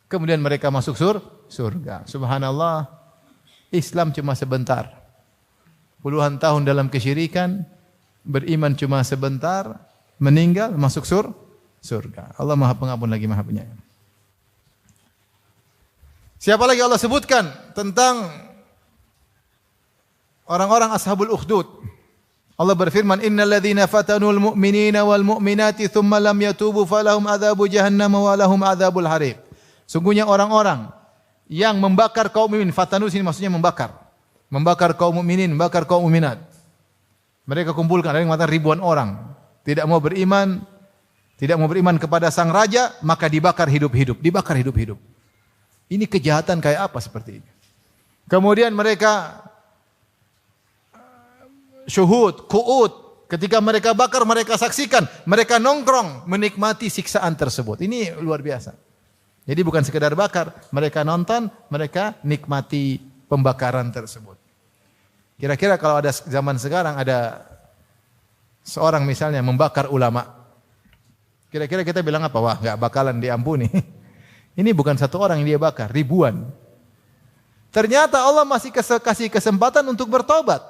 kemudian mereka masuk surga. Subhanallah, Islam cuma sebentar. Puluhan tahun dalam kesyirikan, beriman cuma sebentar, meninggal masuk surga. Allah Maha Pengampun lagi Maha Penyayang. Siapa lagi Allah sebutkan tentang orang-orang ashabul ukhdud? Allah berfirman, innal ladzina fatanul mu'minina wal mu'minati tsumma lam yatubu falahum adzabu jahannam wa lahum adzabul harib. Sungguhnya orang-orang yang membakar kaum mukminin, fatanu sini maksudnya membakar. Membakar kaum mukminin, membakar kaum mukminat. Mereka kumpulkan, ada yang mengatakan ribuan orang, tidak mau beriman kepada sang raja, maka dibakar hidup-hidup. Ini kejahatan kayak apa seperti ini? Kemudian mereka syuhud, qu'ud, ketika mereka bakar, mereka saksikan, mereka nongkrong menikmati siksaan tersebut. Ini luar biasa. Jadi bukan sekedar bakar, mereka nonton, mereka nikmati pembakaran tersebut. Kira-kira kalau ada zaman sekarang ada seorang misalnya membakar ulama, kira-kira kita bilang apa? Wah, enggak bakalan diampuni. Ini bukan satu orang yang dia bakar, ribuan. Ternyata Allah masih kasih kesempatan untuk bertobat.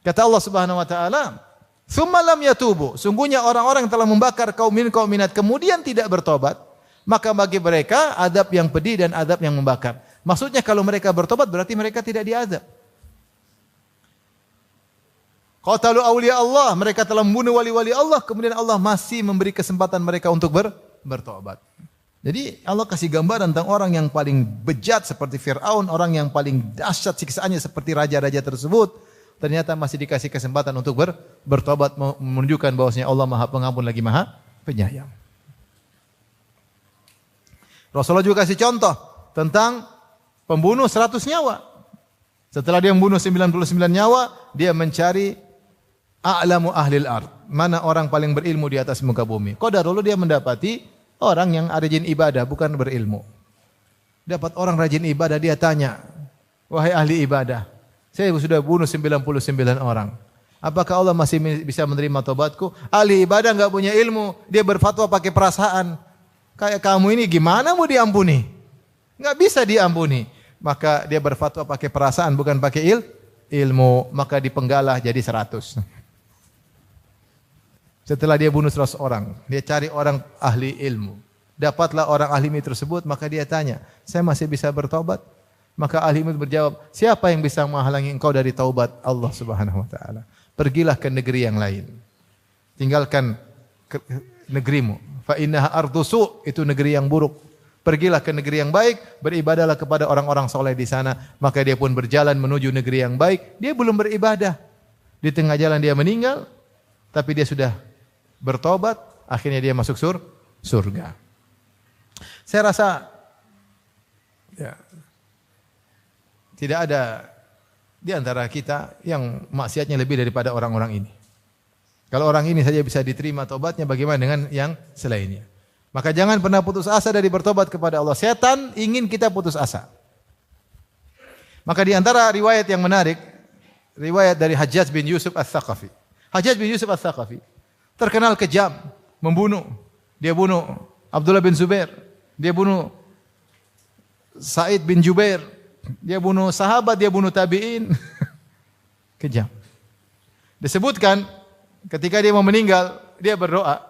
Kata Allah Subhanahu wa taala, "Tsumma lam yatubu." Sungguhnya orang-orang yang telah membakar kaum minat kemudian tidak bertobat, maka bagi mereka adab yang pedih dan adab yang membakar. Maksudnya kalau mereka bertobat berarti mereka tidak diazab. Qatalu awliya Allah, mereka telah membunuh wali-wali Allah, kemudian Allah masih memberi kesempatan mereka untuk bertobat. Jadi Allah kasih gambaran tentang orang yang paling bejat seperti Fir'aun, orang yang paling dahsyat siksaannya seperti raja-raja tersebut, ternyata masih dikasih kesempatan untuk bertobat, menunjukkan bahwasanya Allah Maha Pengampun lagi Maha Penyayang. Rasulullah juga kasih contoh tentang pembunuh 100 nyawa. Setelah dia membunuh 99 nyawa, dia mencari a'lamu ahlil ard, mana orang paling berilmu di atas muka bumi. Qadarullah dia mendapati orang yang rajin ibadah, bukan berilmu. Dapat orang rajin ibadah, dia tanya, wahai ahli ibadah, saya sudah bunuh 99 orang. Apakah Allah masih bisa menerima tobatku? Ahli ibadah enggak punya ilmu, dia berfatwa pakai perasaan. Kayak kamu ini gimana mau diampuni? Enggak bisa diampuni. Maka dia berfatwa pakai perasaan, bukan pakai ilmu. Maka dipenggalah jadi 100. Setelah dia bunuh 100 orang, dia cari orang ahli ilmu. Dapatlah orang ahli ilmu tersebut, maka dia tanya, saya masih bisa bertobat? Maka ahli ilmu berjawab, siapa yang bisa menghalangi engkau dari taubat? Allah Subhanahu wa taala. Pergilah ke negeri yang lain. Tinggalkan negerimu. Fa innaha ardu su', itu negeri yang buruk. Pergilah ke negeri yang baik, beribadahlah kepada orang-orang soleh di sana. Maka dia pun berjalan menuju negeri yang baik. Dia belum beribadah. Di tengah jalan dia meninggal, tapi dia sudah bertobat, akhirnya dia masuk surga. Saya rasa ya, tidak ada di antara kita yang maksiatnya lebih daripada orang-orang ini. Kalau orang ini saja bisa diterima tobatnya, bagaimana dengan yang selainnya? Maka jangan pernah putus asa dari bertobat kepada Allah. Setan ingin kita putus asa. Maka di antara riwayat yang menarik, riwayat dari Hajjaj bin Yusuf Ats-Tsaqafi. Hajjaj bin Yusuf Ats-Tsaqafi terkenal kejam, membunuh. Dia bunuh Abdullah bin Zubair, dia bunuh Sa'id bin Jubair, dia bunuh sahabat, dia bunuh tabi'in. Kejam. Disebutkan ketika dia mau meninggal, dia berdoa,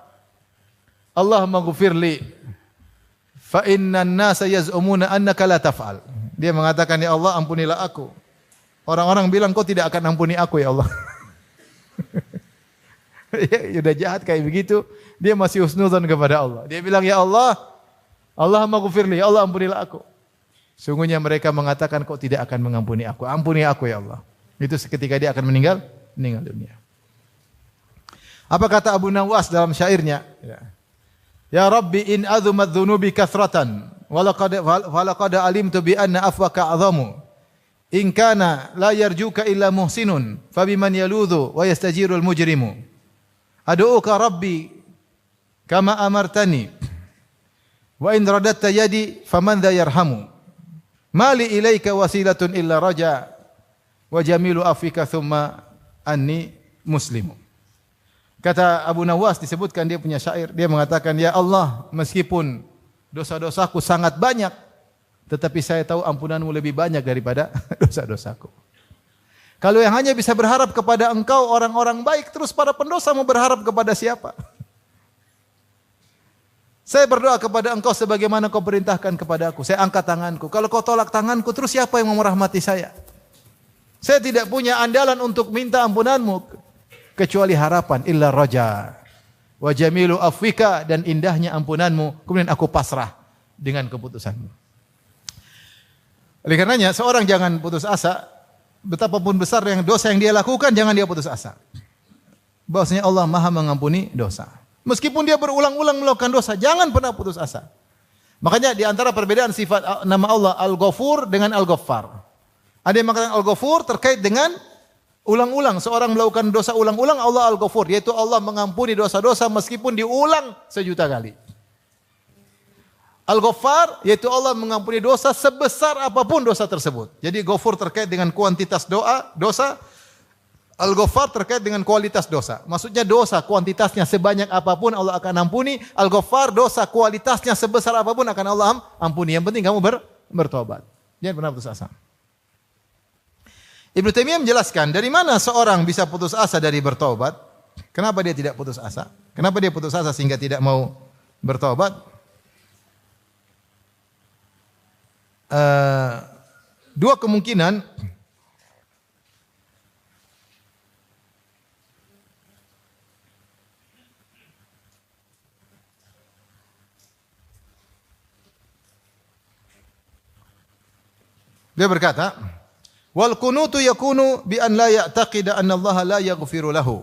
Allahumma ghfirli fa innan nasa yaz'umuna annaka la taf'al. Dia mengatakan, ya Allah, ampunilah aku. Orang-orang bilang kau tidak akan ampuni aku, ya Allah. Ya, udah jahat kayak begitu, dia masih husnuzon kepada Allah. Dia bilang, ya Allah, Allahumma ghfirli, ya Allah, ampunilah aku. Sungguhnya mereka mengatakan kau tidak akan mengampuni aku. Ampuni aku, ya Allah. Itu seketika dia akan meninggal dunia. Apa kata Abu Nawas dalam syairnya? Ya Rabbi in azumat dhunubi kathratan walaqad alimtu bi anna afwaka azamu. In kana la yarjuka illa muhsinun fabiman yaludhu wa yastajirul mujrimu. Ad'uka Rabbi kama amartani wa in radatta yadi faman dha yarhamu. Mali ilaika wasilatun illa raja wa jamilu afika thumma anni muslimu. Kata Abu Nawas, disebutkan dia punya syair, dia mengatakan, ya Allah, meskipun dosa-dosaku sangat banyak, tetapi saya tahu ampunanmu lebih banyak daripada dosa-dosaku. Kalau yang hanya bisa berharap kepada engkau orang-orang baik, terus para pendosa mau berharap kepada siapa? Saya berdoa kepada engkau sebagaimana kau perintahkan kepada aku. Saya angkat tanganku. Kalau kau tolak tanganku, terus siapa yang mau merahmati saya? Saya tidak punya andalan untuk minta ampunanmu kecuali harapan illa raja wa jamilu afwika, dan indahnya ampunanmu, kemudian aku pasrah dengan keputusanmu. Oleh karenanya seorang jangan putus asa, betapapun besar yang dosa yang dia lakukan, jangan dia putus asa. Bahwasanya Allah Maha mengampuni dosa. Meskipun dia berulang-ulang melakukan dosa, jangan pernah putus asa. Makanya di antara perbedaan sifat nama Allah Al-Ghafur dengan Al-Ghaffar. Ada yang mengatakan Al-Ghafur terkait dengan ulang-ulang. Seorang melakukan dosa ulang-ulang, Allah Al-Ghafur, yaitu Allah mengampuni dosa-dosa meskipun diulang 1.000.000 kali. Al-Ghaffar, yaitu Allah mengampuni dosa sebesar apapun dosa tersebut. Jadi Ghafur terkait dengan kuantitas dosa. Al-Ghaffar terkait dengan kualitas dosa. Maksudnya dosa kuantitasnya sebanyak apapun Allah akan ampuni. Al-Ghaffar dosa kualitasnya sebesar apapun akan Allah ampuni. Yang penting kamu bertobat. Jangan pernah putus asa. Ibnu Taimiyah menjelaskan dari mana seorang bisa putus asa dari bertobat. Kenapa dia tidak putus asa? Kenapa dia putus asa sehingga tidak mau bertobat? Dua kemungkinan. Dia berkata, wal kunutu yakunu bi an la ya'taqida anna Allah la yaghfiru lahu.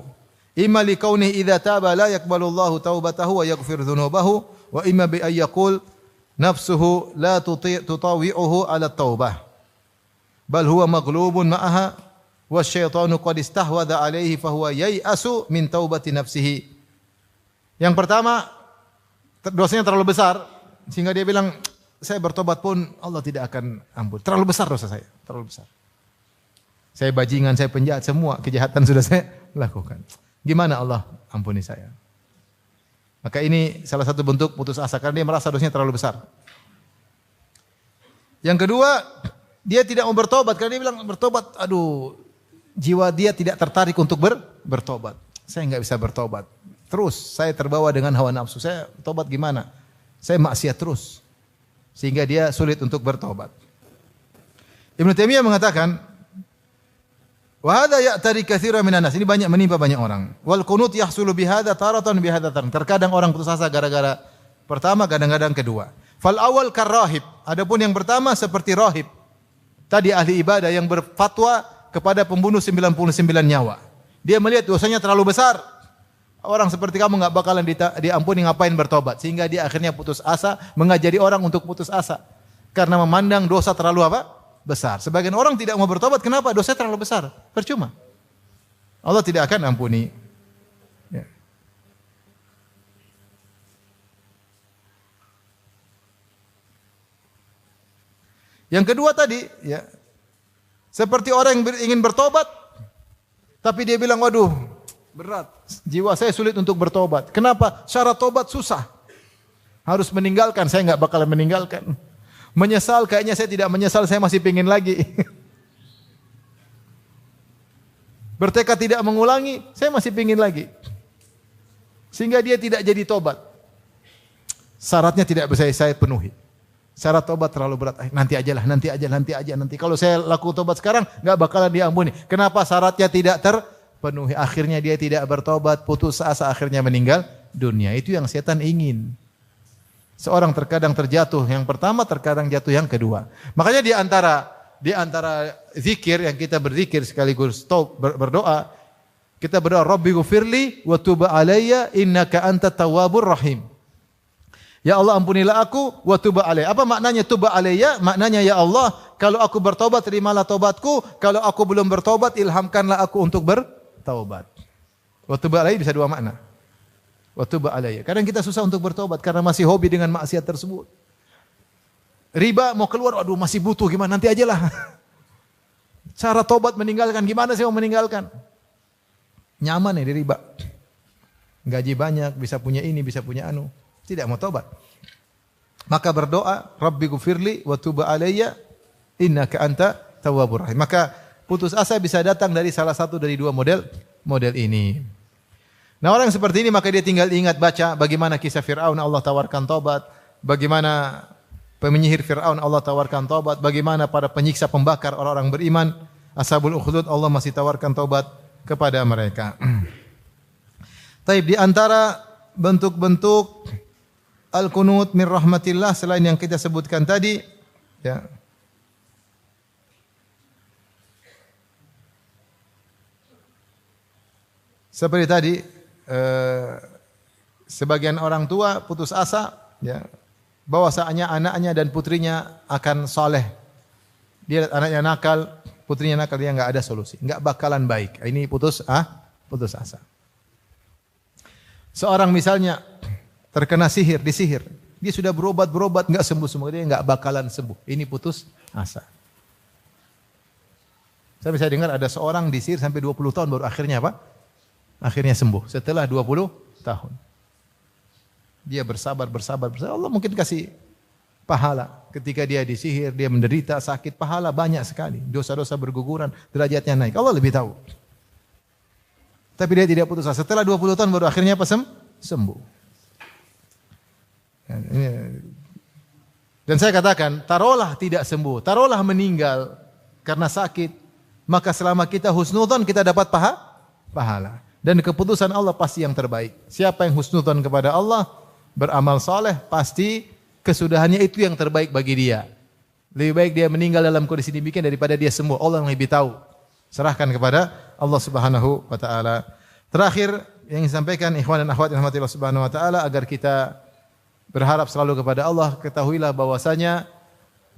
Imma li kaunihi idza taba la yaqbalu Allah taubatahu wa yaghfir dhunubahu, wa imma bi ay yaqul nafsuhu la tutawi'uhu ala taubah. Bal huwa maghlubun ma'aha wasyaitanu qad istahwadha alaihi fa huwa yai'asu min taubati nafsihi. Yang pertama, dosanya terlalu besar sehingga dia bilang, saya bertobat pun Allah tidak akan ampun. Terlalu besar dosa saya, terlalu besar. Saya bajingan, saya penjahat, semua kejahatan sudah saya lakukan. Gimana Allah ampuni saya? Maka ini salah satu bentuk putus asa karena dia merasa dosanya terlalu besar. Yang kedua, dia tidak mau bertobat karena dia bilang bertobat, aduh, jiwa dia tidak tertarik untuk bertobat. Saya enggak bisa bertobat. Terus saya terbawa dengan hawa nafsu. Saya tobat gimana? Saya maksiat terus. Sehingga dia sulit untuk bertobat. Ibnu Taimiyah mengatakan, wa hadza ya'tari katsiran minan nas. Ini banyak menimpa banyak orang. Wal qunut yahsulu bihadza taratan bihadza taratan. Terkadang orang putus asa gara-gara pertama, kadang-kadang kedua. Fal awal karrahib. Adapun yang pertama seperti rahib. Tadi ahli ibadah yang berfatwa kepada pembunuh 99 nyawa. Dia melihat dosanya terlalu besar. Orang seperti kamu enggak bakalan diampuni, ngapain bertobat? Sehingga dia akhirnya putus asa, mengajari orang untuk putus asa. Karena memandang dosa terlalu apa? Besar. Sebagian orang tidak mau bertobat, kenapa? Dosa terlalu besar. Percuma. Allah tidak akan ampuni. Ya. Yang kedua tadi, ya, seperti orang yang ingin bertobat, tapi dia bilang, waduh, berat. Jiwa saya sulit untuk bertobat. Kenapa? Syarat tobat susah. Harus meninggalkan, saya nggak bakalan meninggalkan. Menyesal, kayaknya saya tidak menyesal, saya masih pingin lagi. Bertekad tidak mengulangi, saya masih pingin lagi. Sehingga dia tidak jadi tobat. Syaratnya tidak bisa saya penuhi. Syarat tobat terlalu berat. Nanti aja. Kalau saya laku tobat sekarang, nggak bakalan diampuni. Kenapa? Syaratnya tidak terpenuhi. Akhirnya dia tidak bertobat, putus asa, akhirnya meninggal dunia. Itu yang setan ingin. Seorang terkadang terjatuh yang pertama, terkadang jatuh yang kedua. Makanya di antara zikir yang kita berzikir sekaligus berdoa, kita berdoa, Rabbi ghufirli wa tub alayya innaka antat tawwabur rahim. Ya Allah, ampunilah aku wa tub alayya. Apa maknanya tub alayya? Maknanya, ya Allah, kalau aku bertobat terimalah tobatku, kalau aku belum bertobat ilhamkanlah aku untuk bertaubat. Wa tub alayya bisa dua makna. Wa tub alayya. Kadang kita susah untuk bertobat karena masih hobi dengan maksiat tersebut. Riba mau keluar, aduh masih butuh, gimana nanti aja lah. Cara tobat meninggalkan, gimana sih mau meninggalkan? Nyaman ya di riba. Gaji banyak, bisa punya ini, bisa punya anu. Tidak mau tobat. Maka berdoa, Rabbi ghufirli wa tub alayya innaka anta tawwabur rahim. Maka putus asa bisa datang dari salah satu dari dua model ini. Nah, orang seperti ini maka dia tinggal ingat baca bagaimana kisah Fir'aun Allah tawarkan tobat, bagaimana penyihir Fir'aun Allah tawarkan tobat, bagaimana para penyiksa pembakar orang-orang beriman, Ashabul Ukhdud Allah masih tawarkan tobat kepada mereka. Taib, di antara bentuk-bentuk al-qunut min rahmatillah selain yang kita sebutkan tadi, ya. Seperti tadi, sebagian orang tua putus asa, ya, bahwasanya anaknya dan putrinya akan saleh. Dia lihat anaknya nakal, putrinya nakal, dia enggak ada solusi, enggak bakalan baik. Ini putus asa. Seorang misalnya terkena disihir. Dia sudah berobat enggak sembuh, dia enggak bakalan sembuh. Ini putus asa. Saya dengar ada seorang disihir sampai 20 tahun baru akhirnya apa? Akhirnya sembuh setelah 20 tahun. Dia bersabar. Allah mungkin kasih pahala. Ketika dia disihir, dia menderita sakit, pahala banyak sekali. Dosa-dosa berguguran, derajatnya naik. Allah lebih tahu. Tapi dia tidak putus asa. Setelah 20 tahun baru akhirnya apa? Sembuh. Dan saya katakan, taruhlah tidak sembuh, taruhlah meninggal karena sakit, maka selama kita husnudzon kita dapat pahala. Dan keputusan Allah pasti yang terbaik. Siapa yang husnudzon kepada Allah, beramal saleh, pasti kesudahannya itu yang terbaik bagi dia. Lebih baik dia meninggal dalam kondisi demikian daripada dia sembuh. Allah yang lebih tahu. Serahkan kepada Allah Subhanahu wa taala. Terakhir yang disampaikan ikhwan dan akhwat yang dirahmati Allah Subhanahu wa taala, agar kita berharap selalu kepada Allah, ketahuilah bahwasanya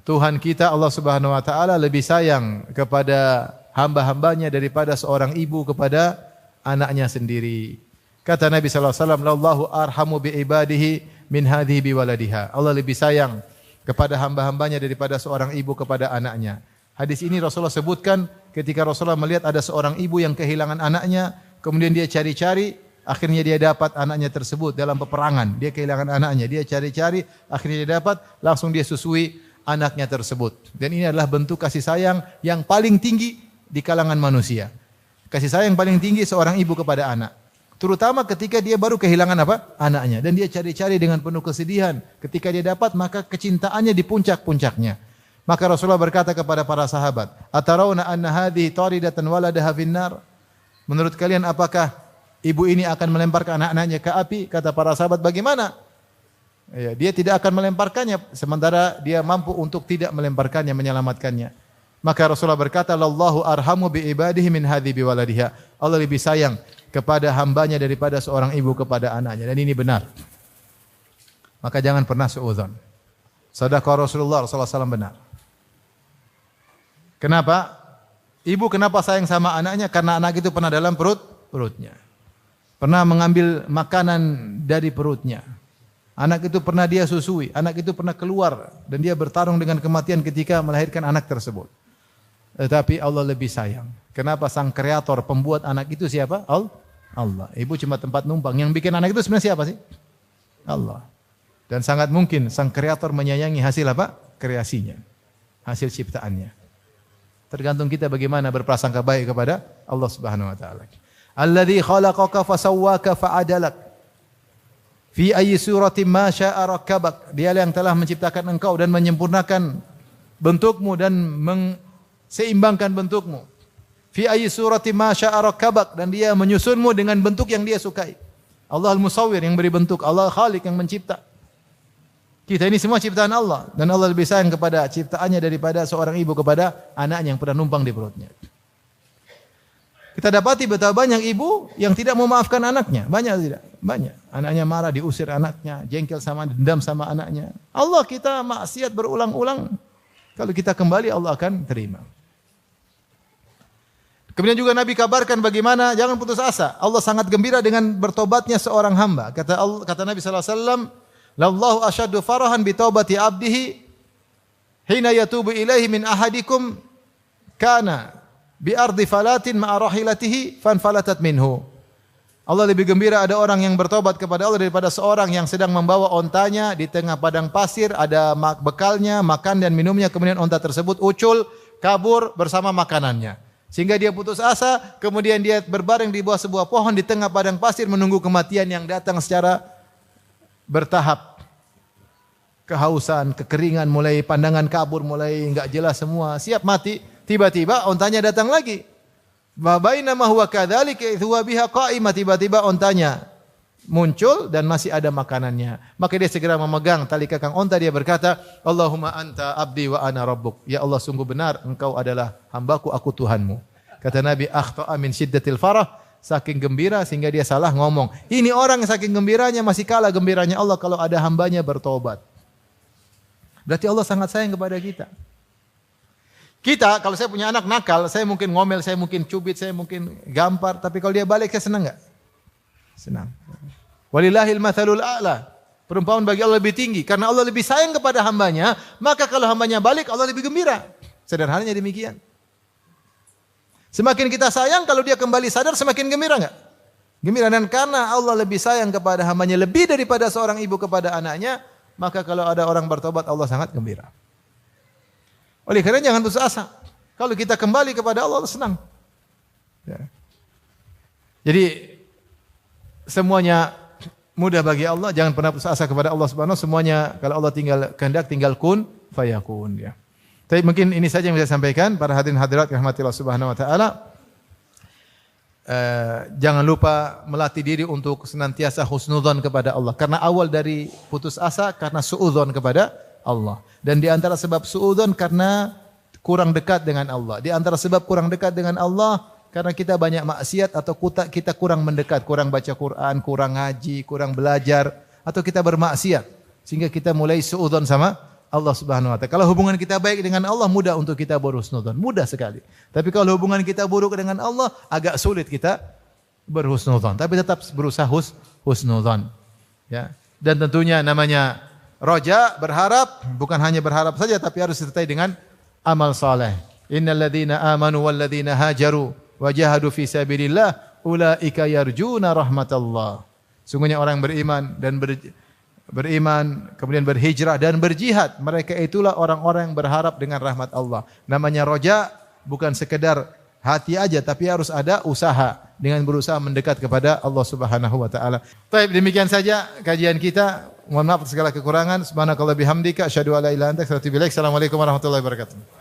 Tuhan kita Allah Subhanahu wa taala lebih sayang kepada hamba-hambanya daripada seorang ibu kepada anaknya sendiri. Kata Nabi sallallahu alaihi wasallam, "Lallahu arhamu bi ibadihi min hadhihi bi waladiha." Allah lebih sayang kepada hamba-hambanya daripada seorang ibu kepada anaknya. Hadis ini Rasulullah sebutkan ketika Rasulullah melihat ada seorang ibu yang kehilangan anaknya, kemudian dia cari-cari, akhirnya dia dapat anaknya tersebut dalam peperangan. Dia kehilangan anaknya, dia cari-cari, akhirnya dia dapat, langsung dia susui anaknya tersebut. Dan ini adalah bentuk kasih sayang yang paling tinggi di kalangan manusia. Kasih sayang paling tinggi seorang ibu kepada anak. Terutama ketika dia baru kehilangan apa? Anaknya. Dan dia cari-cari dengan penuh kesedihan. Ketika dia dapat, maka kecintaannya di puncak-puncaknya. Maka Rasulullah berkata kepada para sahabat, "Atarawna anna hadhihi taridatan waladaha finnar?" Menurut kalian apakah ibu ini akan melemparkan anak-anaknya ke api? Kata para sahabat, bagaimana? Ya, dia tidak akan melemparkannya, sementara dia mampu untuk tidak melemparkannya, menyelamatkannya. Maka Rasulullah berkata, "Lallahu arhamu bi ibadihi min hadhi bi waladiha." Allah lebih sayang kepada hambanya daripada seorang ibu kepada anaknya. Dan ini benar. Maka jangan pernah suudzon. Sadaqah Rasulullah SAW benar. Kenapa? Ibu kenapa sayang sama anaknya? Karena anak itu pernah dalam perutnya. Pernah mengambil makanan dari perutnya. Anak itu pernah dia susui. Anak itu pernah keluar. Dan dia bertarung dengan kematian ketika melahirkan anak tersebut. Tetapi Allah lebih sayang. Kenapa? Sang kreator, pembuat anak itu siapa? Allah. Ibu cuma tempat numpang. Yang bikin anak itu sebenarnya siapa sih? Allah. Dan sangat mungkin sang kreator menyayangi hasil apa? Kreasinya. Hasil ciptaannya. Tergantung kita bagaimana berprasangka baik kepada Allah Subhanahu wa taala. Alladzi khalaqaka fasawwaka fa'adalak. Fi ayyi suratin ma syaa rakkabak. Dia yang telah menciptakan engkau dan menyempurnakan bentukmu dan seimbangkan bentukmu. Fi ayyi suratin ma syaa rakkabak, dan dia menyusunmu dengan bentuk yang dia sukai. Allah Al-Musawwir yang beri bentuk, Allah Khaliq yang mencipta. Kita ini semua ciptaan Allah, dan Allah lebih sayang kepada ciptaannya daripada seorang ibu kepada anaknya yang pernah numpang di perutnya. Kita dapati betapa banyak ibu yang tidak memaafkan anaknya. Banyak atau tidak? Banyak. Anaknya marah, diusir anaknya, jengkel sama, dendam sama anaknya. Allah, kita maksiat berulang-ulang. Kalau kita kembali, Allah akan terima. Kemudian juga Nabi kabarkan bagaimana jangan putus asa. Allah sangat gembira dengan bertobatnya seorang hamba. Kata Nabi sallallahu alaihi wasallam, "Lallahu asyaddu farahan bi taubati 'abdihi hina yatubu ilaihi min ahadikum kana bi ardi falatin ma'a rahilatihi fanfalatat minhu." Allah lebih gembira ada orang yang bertobat kepada Allah daripada seorang yang sedang membawa ontanya di tengah padang pasir, ada bekalnya, makan dan minumnya, kemudian onta tersebut ucul, kabur bersama makanannya. Sehingga dia putus asa, kemudian dia berbaring di bawah sebuah pohon di tengah padang pasir menunggu kematian yang datang secara bertahap. Kehausan, kekeringan, mulai pandangan kabur, mulai enggak jelas semua, siap mati. Tiba-tiba ontanya datang lagi. Wa bainama huwa kadzalika idh huwa biha qa'imah, tiba-tiba ontanya muncul dan masih ada makanannya. Maka dia segera memegang tali kekang onta, dia berkata, "Allahumma anta abdi wa ana rabbuk." Ya Allah, sungguh benar engkau adalah hambaku, aku Tuhanmu. Kata Nabi, "Akhta'a min syiddatil farah." Saking gembira sehingga dia salah ngomong. Ini orang yang saking gembiranya masih kalah gembiranya Allah kalau ada hambanya bertobat. Berarti Allah sangat sayang kepada kita. Kita, kalau saya punya anak nakal, saya mungkin ngomel, saya mungkin cubit, saya mungkin gampar, tapi kalau dia balik, saya senang enggak? Senang. Walillahil mathalul a'la. Perumpamaan bagi Allah lebih tinggi. Karena Allah lebih sayang kepada hambanya, maka kalau hambanya balik, Allah lebih gembira. Sederhananya demikian. Semakin kita sayang, kalau dia kembali sadar, semakin gembira enggak? Gembira. Dan karena Allah lebih sayang kepada hambanya, lebih daripada seorang ibu kepada anaknya, maka kalau ada orang bertobat, Allah sangat gembira. Oleh karena jangan putus asa. Kalau kita kembali kepada Allah, Allah senang. Ya. Jadi semuanya mudah bagi Allah. Jangan pernah putus asa kepada Allah Subhanahu. Semuanya kalau Allah tinggal kehendak, tinggal kun fayakun. Ya. Tapi mungkin ini saja yang bisa saya sampaikan para hadirin hadirat rahmatillah Subhanahu wa taala. Jangan lupa melatih diri untuk senantiasa husnudzon kepada Allah. Karena awal dari putus asa karena suudzon kepada Allah. Dan di antara sebab suudzon karena kurang dekat dengan Allah. Di antara sebab kurang dekat dengan Allah karena kita banyak maksiat atau kita kurang mendekat, kurang baca Quran, kurang ngaji, kurang belajar, atau kita bermaksiat sehingga kita mulai suudzon sama Allah Subhanahu wa taala. Kalau hubungan kita baik dengan Allah, mudah untuk kita berhusnudzon, mudah sekali. Tapi kalau hubungan kita buruk dengan Allah, agak sulit kita berhusnudzon. Tapi tetap berusaha husnudzon. Ya. Dan tentunya namanya roja, berharap, bukan hanya berharap saja tapi harus disertai dengan amal saleh. Innal ladzina amanu wal ladzina hajaru wa jahadu fi sabilillah ulaika yarjuna rahmatallah. Sungguhnya orang beriman dan beriman kemudian berhijrah dan berjihad, mereka itulah orang-orang yang berharap dengan rahmat Allah. Namanya roja bukan sekedar hati aja tapi harus ada usaha dengan berusaha mendekat kepada Allah Subhanahu wa taala. Baik, demikian saja kajian kita. Mohon maaf atas segala kekurangan. Subhanakallah bihamdika asyhadu an la ilaha illa anta astaghfiruka wa atubu ilaik. Assalamualaikum warahmatullahi wabarakatuh.